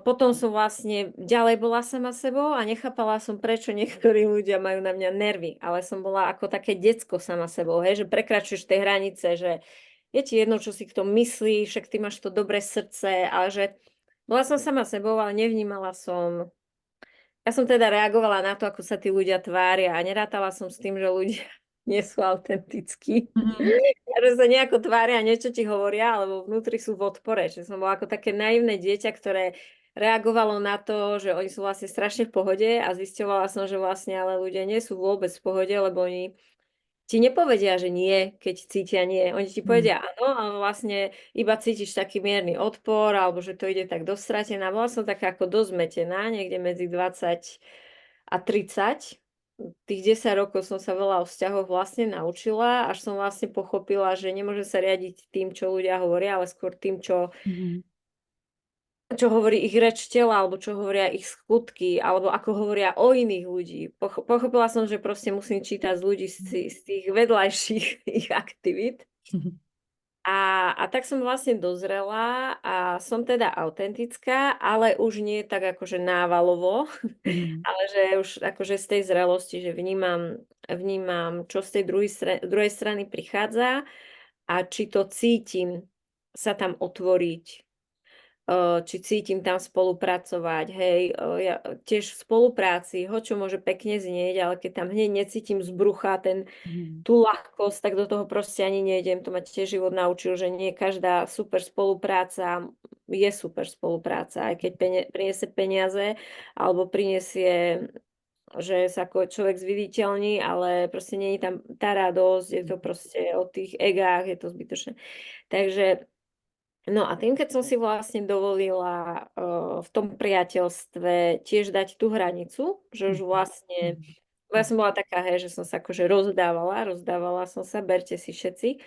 Potom som vlastne ďalej bola sama sebou a nechápala som, prečo niektorí ľudia majú na mňa nervy, ale som bola ako také decko sama sebou, hej, že prekračuješ tie hranice, že je ti jedno, čo si kto myslí, však ty máš to dobré srdce, ale že bola som sama sebou, ale nevnímala som. Ja som teda reagovala na to, ako sa tí ľudia tvária a nerátala som s tým, že ľudia nie sú autentickí. Že sa nejako tvária, niečo ti hovoria, alebo vnútri sú v odpore. Že som bola ako také naivné dieťa, ktoré reagovalo na to, že oni sú vlastne strašne v pohode a zisťovala som, že vlastne ale ľudia nie sú vôbec v pohode, lebo oni ti nepovedia, že nie, keď cítia nie. Oni ti povedia áno, ale vlastne iba cítiš taký mierny odpor, alebo že to ide tak dostratená. Bola som taká ako dozmetená, niekde medzi 20 a 30. Tých 10 rokov som sa veľa o vzťahoch vlastne naučila, až som vlastne pochopila, že nemôže sa riadiť tým, čo ľudia hovoria, ale skôr tým, čo hovorí ich reč tela, alebo čo hovoria ich skutky, alebo ako hovoria o iných ľudí. Pochopila som, že proste musím čítať z ľudí z tých vedľajších ich aktivít. A tak som vlastne dozrela a som teda autentická, ale už nie tak akože návalovo, ale že už akože z tej zrelosti, že vnímam, čo z tej druhej strany prichádza a či to cítim sa tam otvoriť, či cítim tam spolupracovať, hej, ja tiež v spolupráci, čo môže pekne znieť, ale keď tam hneď necítim z brucha tú ľahkosť, tak do toho proste ani nejdem. To ma tiež život naučil, že nie každá super spolupráca je super spolupráca, aj keď priniesie peniaze, alebo priniesie, že sa ako človek zviditeľní, ale proste nie je tam tá radosť, je to proste o tých egách, je to zbytočné. Takže no a tým, keď som si vlastne dovolila v tom priateľstve tiež dať tú hranicu, že už vlastne, ja som bola taká, hej, že som sa akože rozdávala som sa, berte si všetci.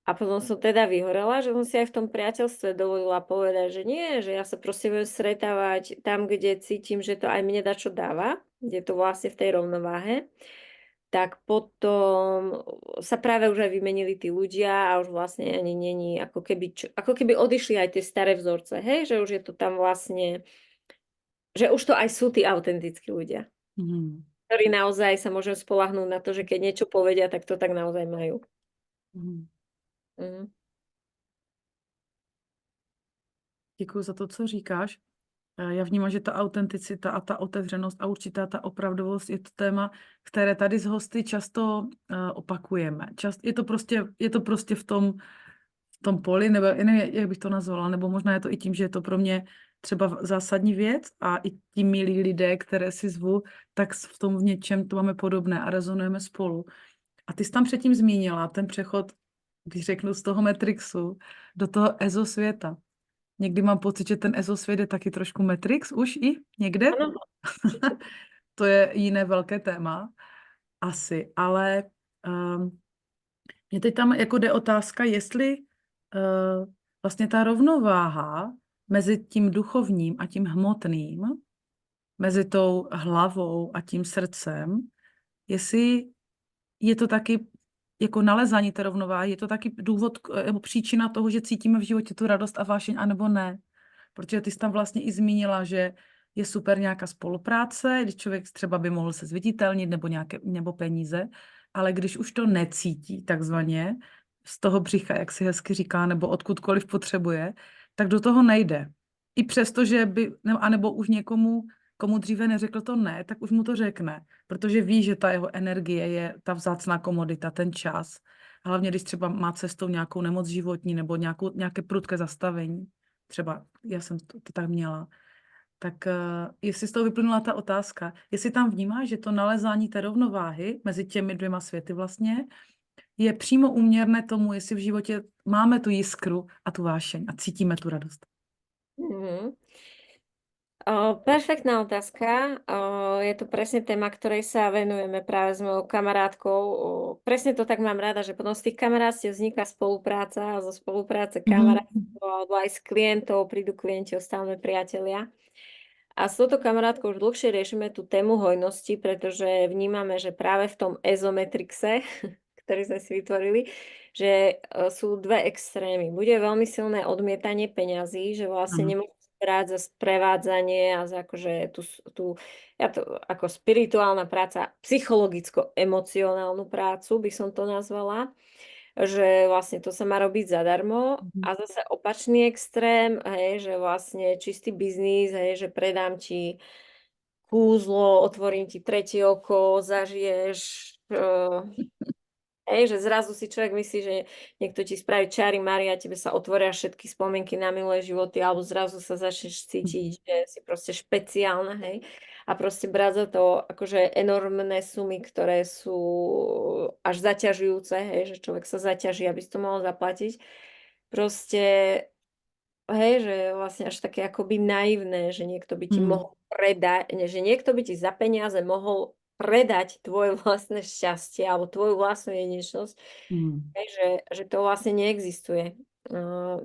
A potom som teda vyhorela, že som si aj v tom priateľstve dovolila povedať, že nie, že ja sa proste budem stretávať tam, kde cítim, že to aj mne dačo dáva, kde to vlastne v tej rovnováhe. Tak potom sa práve už aj vymenili tí ľudia a už vlastne ani není, ako keby odišli aj tie staré vzorce, hej, že už je to tam vlastne, že už to aj sú tí autentickí ľudia, ktorí naozaj sa môžem spoľahnúť na to, že keď niečo povedia, tak to tak naozaj majú. Děkuji za to, co říkáš. Já vnímám, že ta autenticita a ta otevřenost a určitá ta opravdovost je to téma, které tady s hosty často opakujeme. Je to prostě v tom poli, nebo nevím, jak bych to nazvala, nebo možná je to i tím, že je to pro mě třeba zásadní věc a i ti milí lidé, které si zvu, tak v tom v něčem to máme podobné a rezonujeme spolu. A ty jsi tam předtím zmínila ten přechod, když řeknu, z toho Matrixu do toho EZO světa. Někdy mám pocit, že ten EZO svět je taky trošku Matrix už i někde. Ano. To je jiné velké téma asi, ale mě teď tam jako jde otázka, jestli vlastně ta rovnováha mezi tím duchovním a tím hmotným, mezi tou hlavou a tím srdcem, jestli je to taky jako nalezání té rovnováhy, je to taky důvod nebo příčina toho, že cítíme v životě tu radost a vášeň, anebo ne. Protože ty jsi tam vlastně i zmínila, že je super nějaká spolupráce, když člověk třeba by mohl se zviditelnit nebo peníze, ale když už to necítí takzvaně z toho břicha, jak si hezky říká, nebo odkudkoliv potřebuje, tak do toho nejde. I přesto, že by, anebo už někomu, komu dříve neřekl to ne, tak už mu to řekne, protože ví, že ta jeho energie je ta vzácná komodita, ten čas. Hlavně, když třeba má cestou nějakou nemoc životní nebo nějaké prudké zastavení. Třeba já jsem to tak měla. Tak jestli z toho vyplynula ta otázka, jestli tam vnímáš, že to nalezání té rovnováhy mezi těmi dvěma světy vlastně je přímo úměrné tomu, jestli v životě máme tu jiskru a tu vášeň a cítíme tu radost. Mhm. Perfektná otázka. Je to presne téma, ktorej sa venujeme práve s mojou kamarátkou. Presne to tak mám rada, že potom z tých kamarátstiev vzniká spolupráca a zo spolupráce kamarátov alebo aj s klientov, prídu klienti, ostávame priatelia. A s touto kamarátkou už dlhšie riešime tú tému hojnosti, pretože vnímame, že práve v tom ezometrixe, ktorý sme si vytvorili, že sú dve extrémy. Bude veľmi silné odmietanie peňazí, že vlastne Ano. nemôžu brať za sprevádzanie a za akože ja to ako spirituálna práca, psychologicko-emocionálnu prácu by som to nazvala, že vlastne to sa má robiť zadarmo. A zase opačný extrém, hej, že vlastne čistý biznis, hej, že predám ti kúzlo, otvorím ti tretie oko, zažiješ hej, že zrazu si človek myslí, že niekto ti spraví čári mári a tebe sa otvoria všetky spomienky na milé životy, alebo zrazu sa začneš cítiť, že si proste špeciálna, hej. A proste brať za to akože enormné sumy, ktoré sú až zaťažujúce, hej, že človek sa zaťaží, aby si to mohol zaplatiť. Proste, hej, že vlastne až také akoby naivné, že niekto by ti mohol predať, že niekto by ti za peniaze mohol predať tvoje vlastné šťastie alebo tvoju vlastnú jedinečnosť, hej, že to vlastne neexistuje.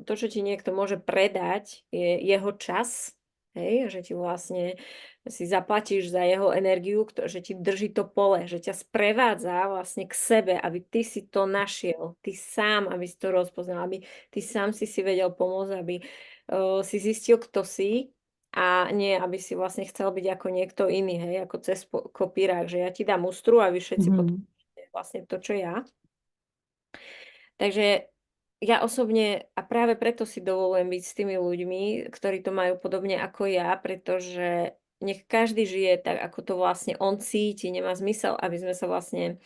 To, čo ti niekto môže predať, je jeho čas, hej, že ti vlastne si zaplatíš za jeho energiu, že ti drží to pole, že ťa sprevádza vlastne k sebe, aby ty si to našiel, ty sám, aby si to rozpoznal, aby ty sám si vedel pomôcť, aby si zistil, kto si, a nie, aby si vlastne chcel byť ako niekto iný, hej, ako cez kopírák, že ja ti dám ústru a vy všetci podporujete vlastne to, čo ja. Takže ja osobne, a práve preto si dovolujem byť s tými ľuďmi, ktorí to majú podobne ako ja, pretože nech každý žije tak, ako to vlastne on cíti, nemá zmysel, aby sme sa vlastne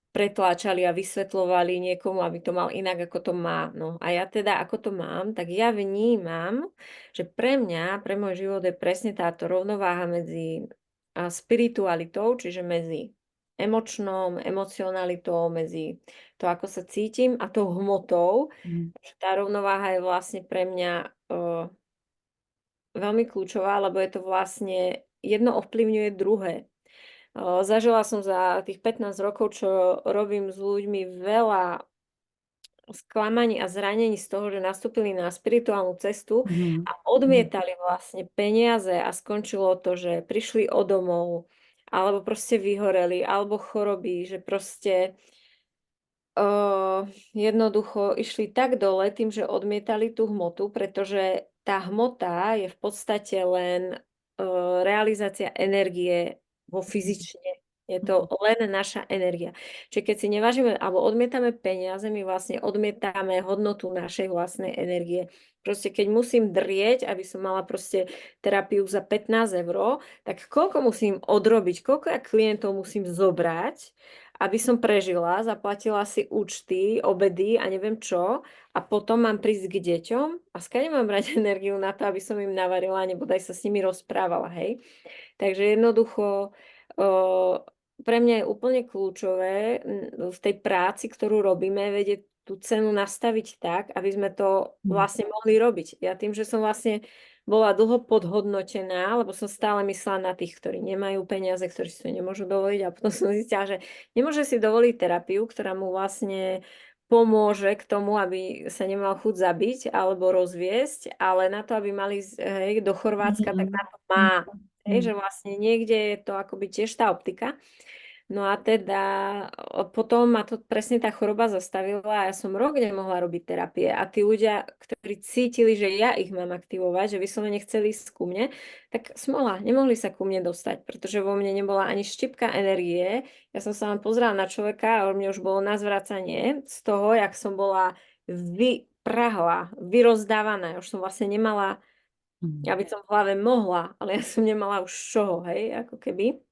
pretláčali a vysvetľovali niekomu, aby to mal inak, ako to má. No a ja teda, ako to mám, tak ja vnímam, že pre mňa, pre môj život je presne táto rovnováha medzi spiritualitou, čiže medzi emocionalitou, medzi to, ako sa cítim a tou hmotou. Tá rovnováha je vlastne pre mňa veľmi kľúčová, lebo je to vlastne jedno ovplyvňuje druhé. Zažila som za tých 15 rokov, čo robím s ľuďmi, veľa sklamaní a zranení z toho, že nastúpili na spirituálnu cestu a odmietali vlastne peniaze a skončilo to, že prišli o domov, alebo proste vyhoreli, alebo choroby, že proste jednoducho išli tak dole tým, že odmietali tú hmotu, pretože tá hmota je v podstate len realizácia energie vo fyzične. Je to len naša energia. Čiže keď si nevážime alebo odmietame peniaze, my vlastne odmietame hodnotu našej vlastnej energie. Proste keď musím drieť, aby som mala proste terapiu za 15 €, tak koľko musím odrobiť, koľko ja klientov musím zobrať, aby som prežila, zaplatila si účty, obedy a neviem čo, a potom mám prísť k deťom a skade mám brať energiu na to, aby som im navarila a nebodaj sa s nimi rozprávala, hej. Takže jednoducho pre mňa je úplne kľúčové v tej práci, ktorú robíme, vedieť tú cenu nastaviť tak, aby sme to vlastne mohli robiť. Ja tým, že som vlastne bola dlho podhodnotená, lebo som stále myslela na tých, ktorí nemajú peniaze, ktorí si to nemôžu dovoliť, a potom som zistila, že nemôže si dovoliť terapiu, ktorá mu vlastne pomôže k tomu, aby sa nemal chuť zabiť alebo rozviesť, ale na to, aby mali hej, do Chorvátska, tak na to má. Hej, že vlastne niekde je to akoby tiež tá optika. No a teda potom ma to presne tá choroba zastavila a ja som rok nemohla robiť terapie. A tí ľudia, ktorí cítili, že ja ich mám aktivovať, že vyslovene chceli ísť ku mne, tak smola, nemohli sa ku mne dostať, pretože vo mne nebola ani štipka energie. Ja som sa len pozerala na človeka a mne už bolo na zvracanie z toho, jak som bola vyprahla, vyrozdávaná. Už som vlastne nemala, ja by som v hlave mohla, ale ja som nemala už z čoho, hej, ako keby.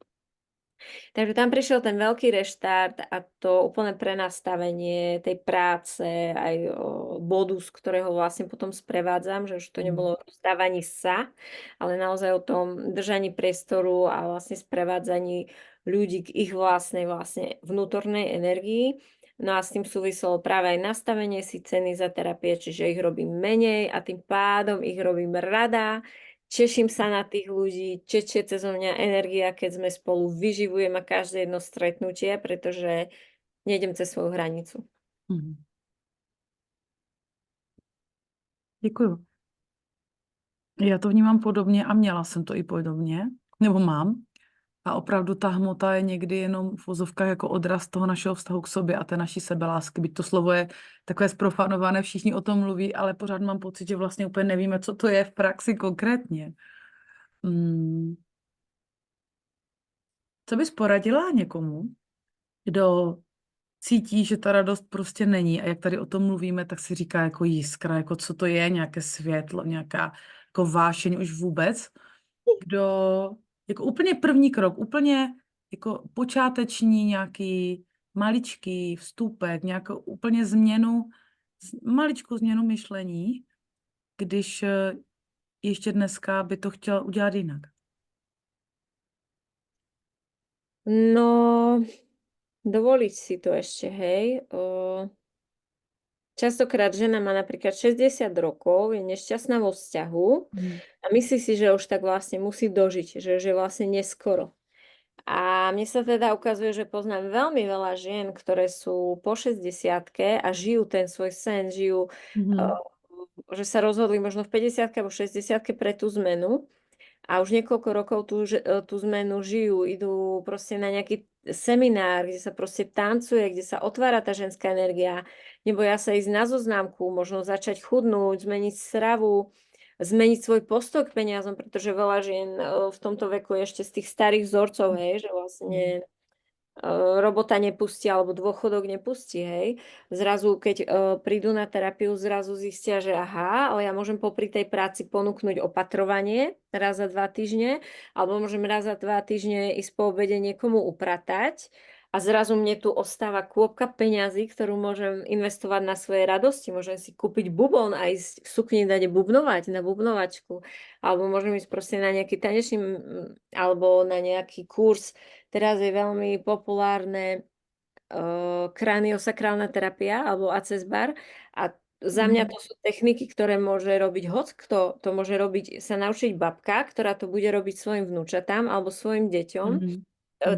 Takže tam prišiel ten veľký reštart a to úplné prenastavenie tej práce, aj bodu, z ktorého vlastne potom sprevádzam, že už to nebolo o stávaní sa, ale naozaj o tom držaní priestoru a vlastne sprevádzaní ľudí k ich vlastnej vlastne vnútornej energii. No a s tým súviselo práve aj nastavenie si ceny za terapie, čiže ich robím menej a tým pádom ich robím rada. Teším sa na tých ľudí, tečie cez mňa energia, keď sme spolu, vyživujem a každé jedno stretnutie, pretože nejdem cez svoju hranicu. Děkuju. Já to vnímám podobně a měla jsem to i podobně, nebo mám. A opravdu ta hmota je někdy jenom v vozovkách jako odraz toho našeho vztahu k sobě a té naší sebelásky. Byť to slovo je takové zprofanované, všichni o tom mluví, ale pořád mám pocit, že vlastně úplně nevíme, co to je v praxi konkrétně. Co bys poradila někomu, kdo cítí, že ta radost prostě není a jak tady o tom mluvíme, tak si říká jako jiskra, jako co to je, nějaké světlo, nějaká jako vášeň už vůbec, kdo jako úplně první krok, úplně jako počáteční nějaký maličký vstupek, nějakou úplně změnu, maličkou změnu myšlení, když ještě dneska by to chtěl udělat jinak. No, dovoliť si to ešte, hej. Častokrát žena má napríklad 60 rokov, je nešťastná vo vzťahu a myslí si, že už tak vlastne musí dožiť, že už je vlastne neskoro. A mne sa teda ukazuje, že poznám veľmi veľa žien, ktoré sú po 60-ke a žijú ten svoj sen, žijú, že sa rozhodli možno v 50-ke alebo 60-ke pre tú zmenu a už niekoľko rokov tú zmenu žijú, idú proste na nejaký seminár, kde sa proste tancuje, kde sa otvára tá ženská energia, neboja sa ísť na zoznámku, možno začať chudnúť, zmeniť stravu, zmeniť svoj postoj k peniazom, pretože veľa žien v tomto veku je ešte z tých starých vzorcov, hej, že vlastne robota nepustí alebo dôchodok nepustí, hej. Zrazu, keď prídu na terapiu, zrazu zistia, že aha, ale ja môžem popri tej práci ponúknuť opatrovanie raz za 2 týždne, alebo môžem raz za 2 týždne ísť po obede niekomu upratať a zrazu mne tu ostáva kôpka peňazí, ktorú môžem investovať na svoje radosti. Môžem si kúpiť bubon a ísť v sukni dať bubnovať na bubnovačku, alebo môžem ísť proste na nejaký tanečný alebo na nejaký kurz. Teraz je veľmi populárne kraniosakrálna terapia alebo access bar a za mňa to sú techniky, ktoré môže robiť hockto. To môže robiť, sa naučiť babka, ktorá to bude robiť svojim vnúčatám alebo svojim deťom.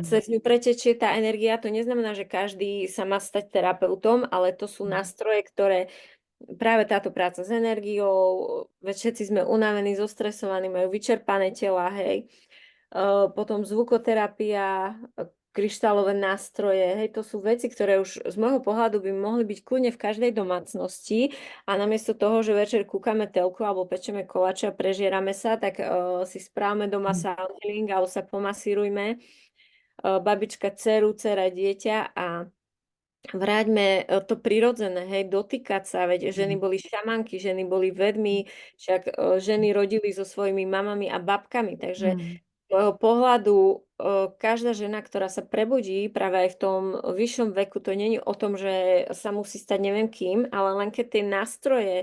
Cez ňu pretečie tá energia, to neznamená, že každý sa má stať terapeutom, ale to sú nástroje, ktoré práve táto práca s energiou, veď všetci sme unavení, zostresovaní, majú vyčerpané tela, hej. Potom zvukoterapia, kryštálové nástroje, hej, to sú veci, ktoré už z môjho pohľadu by mohli byť kľudne v každej domácnosti a namiesto toho, že večer kúkame telku alebo pečeme koláče a prežierame sa, tak si správame doma sound healing alebo sa pomasírujme. Babička, dceru, dcera, dieťa a vráťme to prirodzené, hej, dotýkať sa, veď ženy boli šamanky, ženy boli vedmy, však ženy rodili so svojimi mamami a babkami, takže z môjho pohľadu každá žena, ktorá sa prebudí práve aj v tom vyššom veku, to nie je o tom, že sa musí stať neviem kým, ale len keď tie nástroje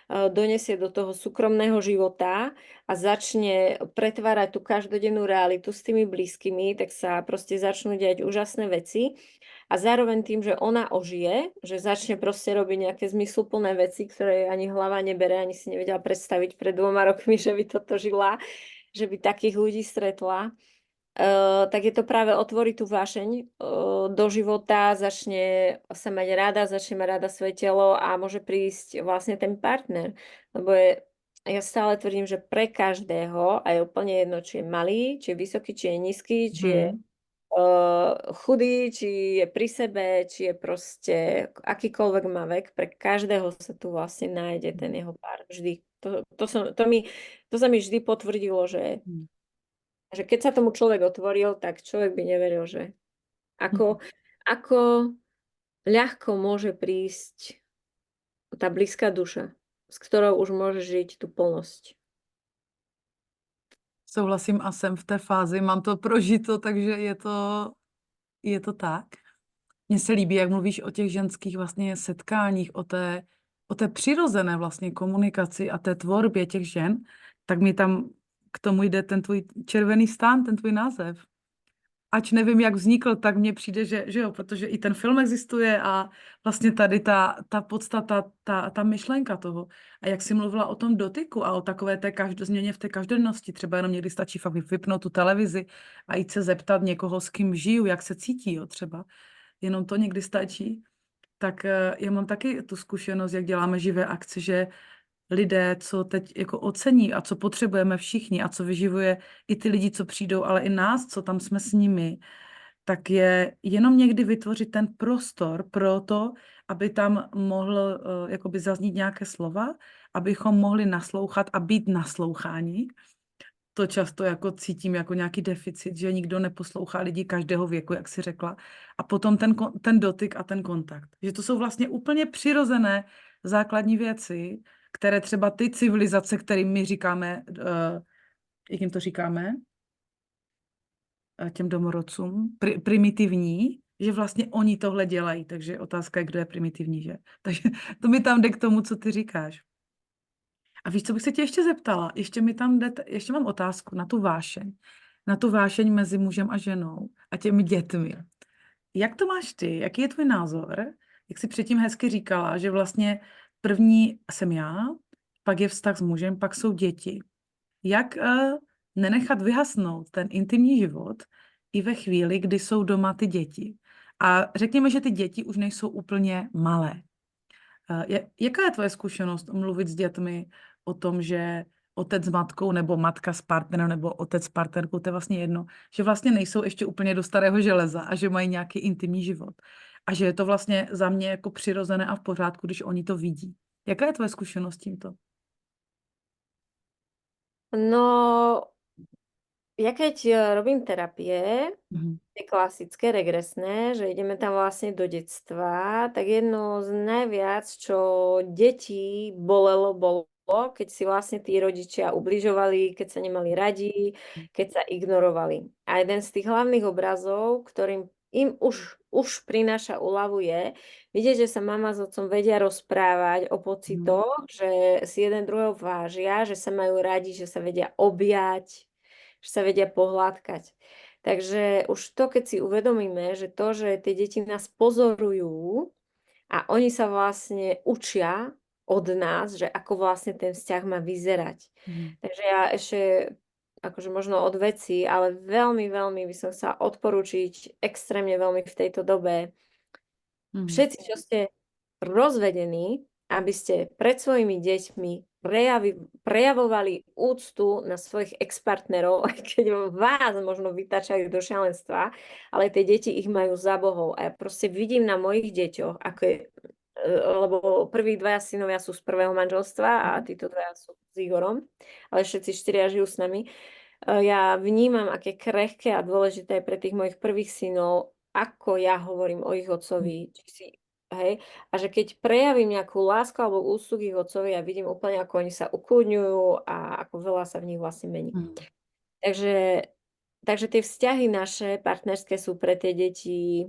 donesie do toho súkromného života a začne pretvárať tú každodennú realitu s tými blízkymi, tak sa proste začnú diať úžasné veci. A zároveň tým, že ona ožije, že začne proste robiť nejaké zmysluplné veci, ktoré ani hlava nebere, ani si nevedela predstaviť pred 2 rokmi, že by toto žila, že by takých ľudí stretla, tak je to práve otvoriť tú vášeň do života, začne sa mať rada, začne mať rada svoje telo a môže prísť vlastne ten partner. Lebo ja stále tvrdím, že pre každého, a je úplne jedno, či je malý, či je vysoký, či je nízky, či je chudý, či je pri sebe, či je proste akýkoľvek má vek, pre každého sa tu vlastne nájde ten jeho pár. Vždy. To sa mi vždy potvrdilo, že Mm. keď sa tomu človek otvoril, tak človek by neveril, že ako, ako ľahko môže prísť tá blízka duša, s ktorou už môže žiť tú plnosť. Souhlasím a jsem v té fázi, mám to prožito, takže je to tak. Mně se líbí, jak mluvíš o těch ženských vlastně setkáních, o té přirozené vlastně komunikaci a té tvorbě těch žen, tak mi tam k tomu jde ten tvůj červený stán, ten tvůj název. Ač nevím, jak vznikl, tak mně přijde, že jo, protože i ten film existuje a vlastně tady ta podstata, ta myšlenka toho. A jak jsi mluvila o tom dotyku a o takové té změně v té každodennosti, třeba jenom někdy stačí fakt vypnout tu televizi a jít se zeptat někoho, s kým žiju, jak se cítí, jo, třeba. Jenom to někdy stačí. Tak já mám taky tu zkušenost, jak děláme živé akce, že lidé, co teď jako ocení a co potřebujeme všichni a co vyživuje i ty lidi, co přijdou, ale i nás, co tam jsme s nimi, tak je jenom někdy vytvořit ten prostor pro to, aby tam mohl jakoby zaznít nějaké slova, abychom mohli naslouchat a být nasloucháni. To často jako cítím jako nějaký deficit, že nikdo neposlouchá lidi každého věku, jak si řekla. A potom ten dotyk a ten kontakt. Že to jsou vlastně úplně přirozené základní věci, které třeba ty civilizace, kterým my říkáme, jak jim to říkáme, těm domorodcům, primitivní, že vlastně oni tohle dělají. Takže otázka je, kdo je primitivní, že? Takže to mi tam jde k tomu, co ty říkáš. A víš, co bych se tě ještě zeptala? Ještě mám otázku na tu vášeň. Na tu vášeň mezi mužem a ženou a těmi dětmi. Jak to máš ty? Jaký je tvůj názor? Jak jsi předtím hezky říkala, že vlastně první jsem já, pak je vztah s mužem, pak jsou děti. Jak nenechat vyhasnout ten intimní život i ve chvíli, kdy jsou doma ty děti? A řekněme, že ty děti už nejsou úplně malé. Jaká je tvoje zkušenost mluvit s dětmi o tom, že otec s matkou nebo matka s partnerem nebo otec s partnerkou, to je vlastně jedno, že vlastně nejsou ještě úplně do starého železa a že mají nějaký intimní život. A že je to vlastně za mě jako přirozené a v pořádku, když oni to vidí. Jaká je tvoje zkušenost s tímto? No, ja keď robím terapie, Mhm. tie klasické, regresné, že ideme tam vlastne do detstva, tak jedno z najviac, čo deti bolo, keď si vlastne tí rodičia ubližovali, keď sa nemali radi, keď sa ignorovali. A jeden z tých hlavných obrazov, ktorým im už prináša úľavu, je vidieť, že sa mama s otcom vedia rozprávať o pocitoch, že si jeden druhého vážia, že sa majú radi, že sa vedia objať, že sa vedia pohľadkať. Takže už to, keď si uvedomíme, že to, že tie deti nás pozorujú a oni sa vlastne učia od nás, že ako vlastne ten vzťah má vyzerať. Takže ja ešte akože možno od veci, ale veľmi, veľmi by som sa odporúčiť extrémne veľmi v tejto dobe. Všetci, čo ste rozvedení, aby ste pred svojimi deťmi prejavovali úctu na svojich ex-partnerov, aj keď vás možno vytačajú do šialenstva, ale tie deti ich majú za bohov. A ja proste vidím na mojich deťoch, ako je, lebo prví dvaja synovia sú z prvého manželstva a títo dvaja sú s Igorom, ale všetci štyria žijú s nami. Ja vnímam, aké krehké a dôležité je pre tých mojich prvých synov, ako ja hovorím o ich otcovi, hej, a že keď prejavím nejakú lásku alebo úctu k ich otcovi, ja vidím úplne, ako oni sa ukludňujú a ako veľa sa v nich vlastne mení. Takže tie vzťahy naše partnerské sú pre tie deti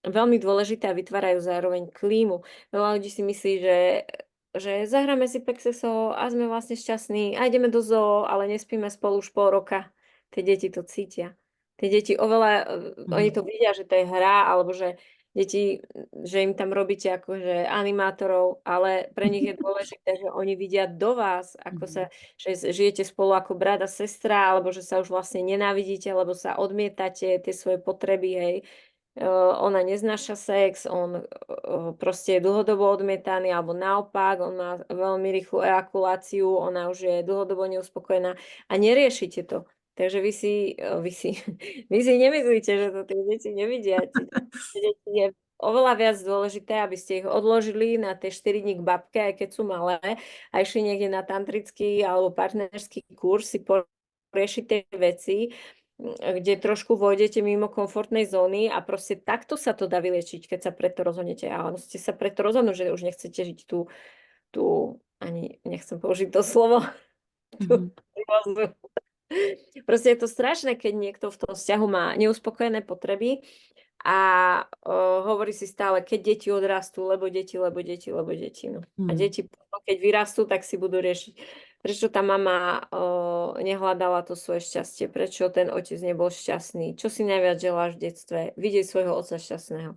veľmi dôležité a vytvárajú zároveň klímu. Veľa ľudí si myslí, že zahráme si pexeso a sme vlastne šťastní a ideme do zoo, ale nespíme spolu už pol roka. Tie deti to cítia. Tie deti oveľa, oni to vidia, že to je hra, alebo že deti, že im tam robíte akože animátorov, ale pre nich je dôležité, že oni vidia do vás, ako že žijete spolu ako brat a sestra, alebo že sa už vlastne nenávidíte, lebo sa odmietate tie svoje potreby, hej. Ona neznáša sex, on proste je dlhodobo odmietaný, alebo naopak, on má veľmi rýchlu ejakuláciu, ona už je dlhodobo neuspokojená a neriešite to. Takže vy si nemyslíte, že to tie deti nevidia. Tie deti je oveľa viac dôležité, aby ste ich odložili na tie 4 dní k babke, aj keď sú malé, a išli niekde na tantrický alebo partnerský kurz si poriešiť tie veci, kde trošku vojdete mimo komfortnej zóny a proste takto sa to dá vyliečiť, keď sa preto rozhodnete. A ste sa preto rozhodnúť, že už nechcete žiť ani nechcem použiť to slovo, tú Mhm. rôznu. Proste je to strašné, keď niekto v tom vzťahu má neuspokojené potreby a hovorí si stále, keď deti odrastú, lebo deti, lebo deti, lebo deti. No. A Mhm. deti, keď vyrastú, tak si budú riešiť, prečo tá mama nehľadala to svoje šťastie, prečo ten otec nebol šťastný, čo si najviac želáš v detstve, vidieť svojho otca šťastného.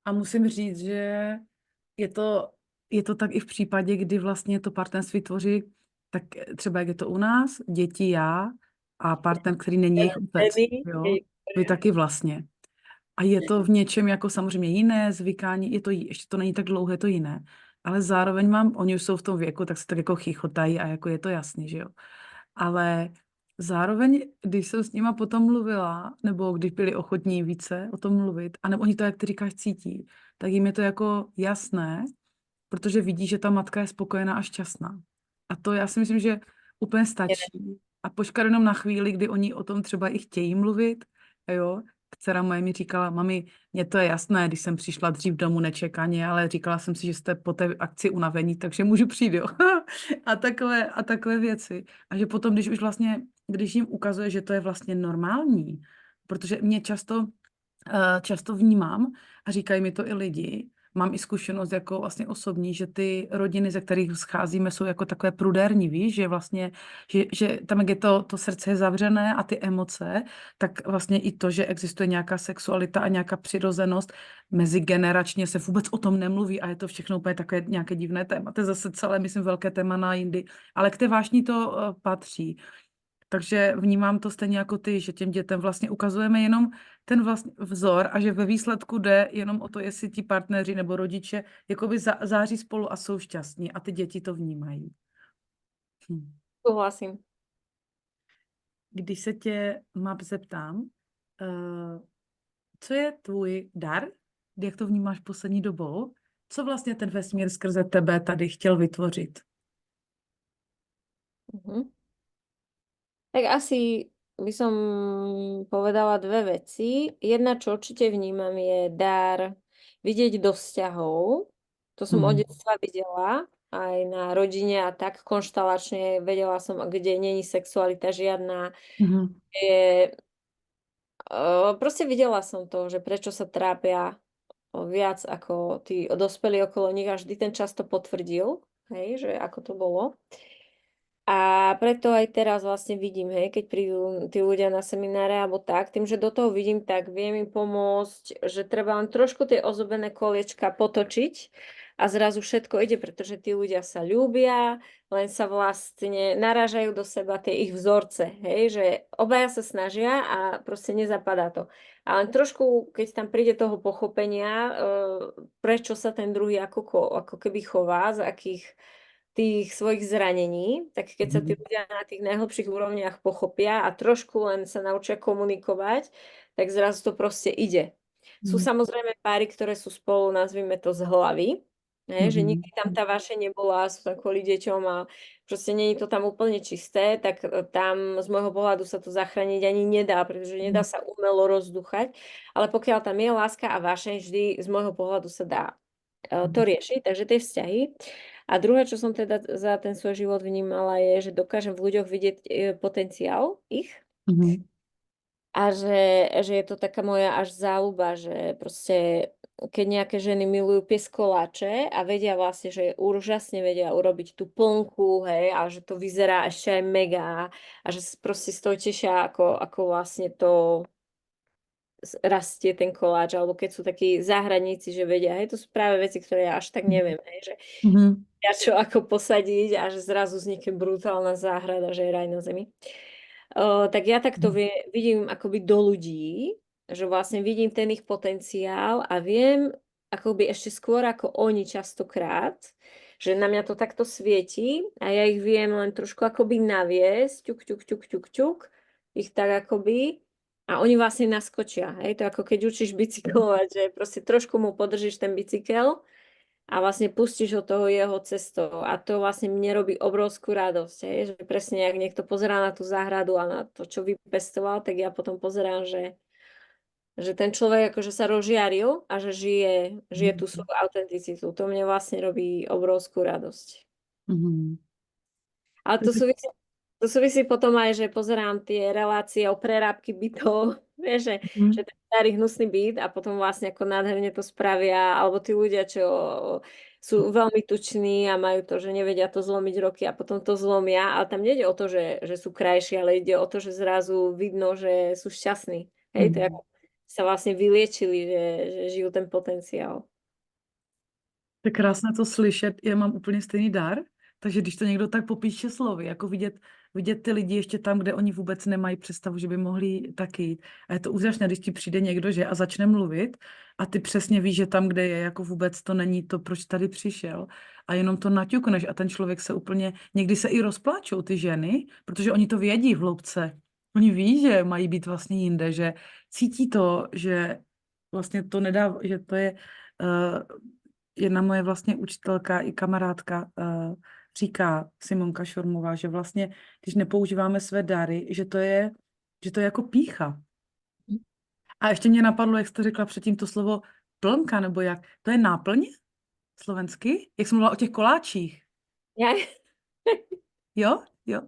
A musím říct, že je to, je to tak i v případě, kdy vlastně to partnerství tvoří, tak třeba jak je to u nás, děti, já a partner, který není jejich otec, jo, vy taky vlastně. A je to v něčem jako samozřejmě jiné, zvykání, je to, ještě to není tak dlouhé, je to jiné. Ale zároveň oni už jsou v tom věku, tak se tak jako chichotají a jako je to jasný, že jo. Ale zároveň, když jsem s nima potom mluvila, nebo když byli ochotní více o tom mluvit, anebo oni to, jak ty říkáš, cítí, tak jim je to jako jasné, protože vidí, že ta matka je spokojená a šťastná. A to já si myslím, že úplně stačí. A počkat jenom na chvíli, kdy oni o tom třeba i chtějí mluvit, jo. Dcera moje mi říkala, mami, mně to je jasné, když jsem přišla dřív domů nečekaně, ale říkala jsem si, že jste po té akci unavení, takže můžu přijít, jo. A takové věci. A že potom, když už vlastně, když jim ukazuje, že to je vlastně normální, protože mě často vnímám a říkají mi to i lidi, mám i zkušenost jako vlastně osobní, že ty rodiny, ze kterých scházíme, jsou jako takové prudérní, víš, že vlastně, že tam, jak je to srdce je zavřené a ty emoce, tak vlastně i to, že existuje nějaká sexualita a nějaká přirozenost, mezigeneračně se vůbec o tom nemluví a je to všechno úplně takové nějaké divné téma. To je zase celé, myslím, velké téma na jindy, ale k té vášni to patří. Takže vnímám to stejně jako ty, že těm dětem vlastně ukazujeme jenom ten vlastně vzor a že ve výsledku jde jenom o to, jestli ti partneři nebo rodiče jakoby září spolu a jsou šťastní a ty děti to vnímají. Súhlasím. Když se tě, Map, zeptám, co je tvůj dar, jak to vnímáš poslední dobou, co vlastně ten vesmír skrze tebe tady chtěl vytvořit? Mhm. Tak asi by som povedala dve veci. Jedna, čo určite vnímam, je dar vidieť do vzťahov. To som od detstva videla, aj na rodine a tak konštalačne vedela som, kde není sexualita žiadna. Proste videla som to, že prečo sa trápia viac ako tí dospelí okolo nich a vždy ten čas to potvrdil, hej, že ako to bolo. A preto aj teraz vlastne vidím, hej, keď prídu tí ľudia na semináre alebo tak, tým, že do toho vidím, tak viem im pomôcť, že treba len trošku tie ozobené koliečka potočiť a zrazu všetko ide, pretože tí ľudia sa ľúbia, len sa vlastne narážajú do seba tie ich vzorce, hej, že obaja sa snažia a proste nezapadá to. A len trošku, keď tam príde toho pochopenia, prečo sa ten druhý ako keby chová, z akých tých svojich zranení, tak keď sa tí ľudia na tých najhlbších úrovniach pochopia a trošku len sa naučia komunikovať, tak zrazu to proste ide. Sú samozrejme páry, ktoré sú spolu, nazvime to z hlavy, že nikdy tam tá vaše nebola, sú tam kvôli deťom a proste nie je to tam úplne čisté, tak tam z môjho pohľadu sa to zachrániť ani nedá, pretože nedá sa umelo rozduchať, ale pokiaľ tam je láska a vášeň, vždy z môjho pohľadu sa dá to riešiť, takže tie vzťahy. A druhé, čo som teda za ten svoj život vnímala, je, že dokážem v ľuďoch vidieť potenciál ich a že je to taká moja až záľuba, že proste keď nejaké ženy milujú pieskoláče a vedia vlastne, že úžasne vedia urobiť tú plnku, hej, a že to vyzerá ešte aj mega a že proste z toho tešia, ako vlastne to rastie ten koláč, alebo keď sú takí záhradníci, že vedia, hej, to sú práve veci, ktoré ja až tak neviem, hej, že ja čo ako posadiť a že zrazu vznikne brutálna záhrada, že je raj na zemi. Tak ja takto vidím akoby do ľudí, že vlastne vidím ten ich potenciál a viem akoby ešte skôr ako oni častokrát, že na mňa to takto svieti a ja ich viem len trošku akoby naviesť, ťuk, ťuk, ťuk, ťuk, ťuk, ich tak akoby a oni vlastne naskočia, hej, to ako keď učíš bicyklovať, že proste trošku mu podržíš ten bicykel a vlastne pustíš ho toho jeho cestou a to vlastne mne robí obrovskú radosť, hej, že presne, ak niekto pozerá na tú záhradu a na to, čo vypestoval, tak ja potom pozerám, že ten človek akože sa rozžiaril a že žije tú svoju autenticitu. To mne vlastne robí obrovskú radosť. Mhm. Ale to súvisí potom aj, že pozerám tie relácie o prerábky bytov, vieš, že ten starý hnusný byt a potom vlastne ako nádherne to spravia, alebo tí ľudia, čo sú veľmi tuční a majú to, že nevedia to zlomiť roky a potom to zlomia, ale tam nejde o to, že sú krajší, ale ide o to, že zrazu vidno, že sú šťastní. Hej, to je ako sa vlastne vyliečili, že žijú ten potenciál. To je krásné to slyšet, já mám úplně stejný dar, takže když to někdo tak popíše slovy, jako vidět ty lidi ještě tam, kde oni vůbec nemají představu, že by mohli taky jít. A je to úžasné, když ti přijde někdo, že a začne mluvit a ty přesně víš, že tam, kde je, jako vůbec to není to, proč tady přišel a jenom to naťukneš a ten člověk se úplně, někdy se i rozpláčou ty ženy, protože oni to vědí v hloubce. Oni ví, že mají být vlastně jinde, že cítí to, že vlastně to nedá, že to je jedna moje vlastně učitelka i kamarádka říká, Simonka Šormová, že vlastně, když nepoužíváme své dary, že to je jako pýcha. A ještě mě napadlo, jak jste řekla předtím to slovo plnka, nebo jak, to je náplň slovensky? Jak jsem mluvila o těch koláčích. Ja? Jo? Jo.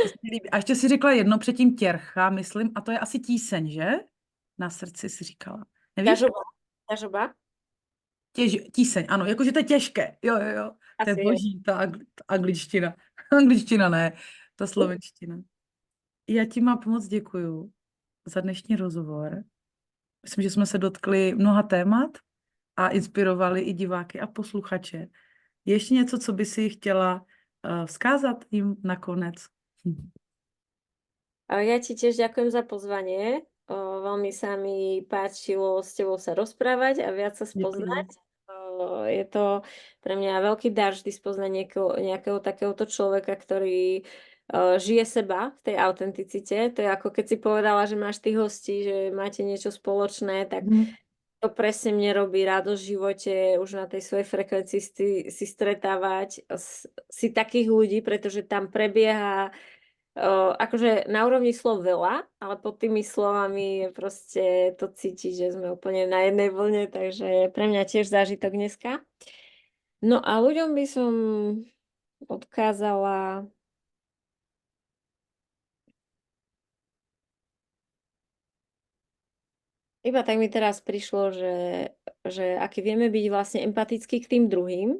To se mi líbí. A ještě si řekla jedno předtím těrcha, myslím, a to je asi tíseň, že? Na srdci si říkala. Nevíš? Ťažoba? Tíseň, ano, jakože to je těžké. Jo, jo, jo. To je Asi je. boží, ta angličtina. Angličtina ne, ta slovenština. Já ti moc děkuju za dnešní rozhovor. Myslím, že jsme se dotkli mnoha témat a inspirovali i diváky a posluchače. Je ještě něco, co by si chtěla vzkázat jim nakonec? Ja ti tiež ďakujem za pozvanie. Veľmi sa mi páčilo s tebou sa rozprávať a viac sa spoznať. Je to pre mňa veľký dar vždy spoznať nejakého takéhoto človeka, ktorý žije seba v tej autenticite. To je ako keď si povedala, že máš tých hostí, že máte niečo spoločné, tak to presne mne robí radosť v živote, už na tej svojej frekvencii si stretávať si takých ľudí, pretože tam prebieha akože na úrovni slov veľa, ale pod tými slovami je proste to cítiť, že sme úplne na jednej vlne, takže pre mňa tiež zážitok dneska. No a ľuďom by som odkázala iba tak mi teraz prišlo, že aký vieme byť vlastne empatickí k tým druhým,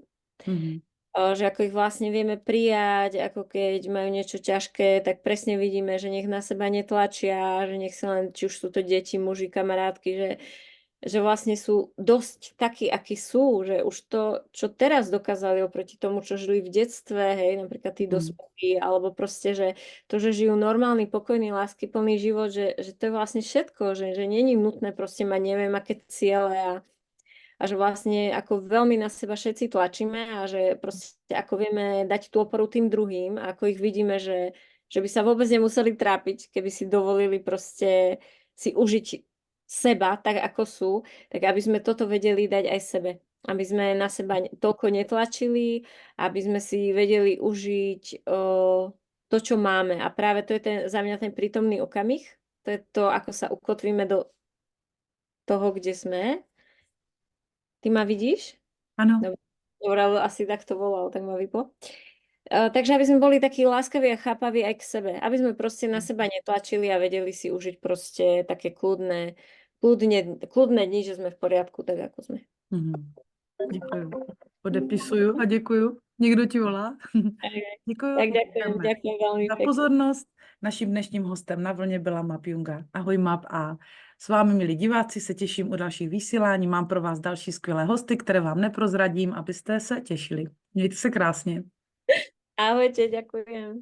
že ako ich vlastne vieme prijať, ako keď majú niečo ťažké, tak presne vidíme, že nech na seba netlačia, že nech sa len, či už sú to deti, muži, kamarátky, že vlastne sú dosť takí, akí sú, že už to, čo teraz dokázali oproti tomu, čo žili v detstve, hej, napríklad tí dospelí, alebo proste, že to, že žijú normálny, pokojný, láskyplný život, že to je vlastne všetko, že není nutné proste mať neviem aké ciele a že vlastne ako veľmi na seba všetci tlačíme a že proste ako vieme dať tú oporu tým druhým a ako ich vidíme, že by sa vôbec nemuseli trápiť, keby si dovolili proste si užiť seba tak, ako sú, tak aby sme toto vedeli dať aj sebe. Aby sme na seba toľko netlačili, aby sme si vedeli užiť to, čo máme. A práve to je za mňa ten prítomný okamih. To je to, ako sa ukotvíme do toho, kde sme. Ty ma vidíš? Ano. Dobre, asi tak to volal, tak ma vyplo. Takže aby sme boli takí láskaví a chápaví aj k sebe. Aby sme proste na seba netlačili a vedeli si užiť proste také kľudné dni, že sme v poriadku, tak ako sme. Děkuju. Podepisuju a děkuju. Někdo ti volá? Děkuju. Tak ďakujem veľmi za pekne. pozornost. Naším dnešním hostem na vlně byla Map Junga. Ahoj Map a s vámi, milí diváci, se těším u dalších vysílání. Mám pro vás další skvělé hosty, které vám neprozradím, abyste se těšili. Mějte se krásně. Ahojte, ďakujem.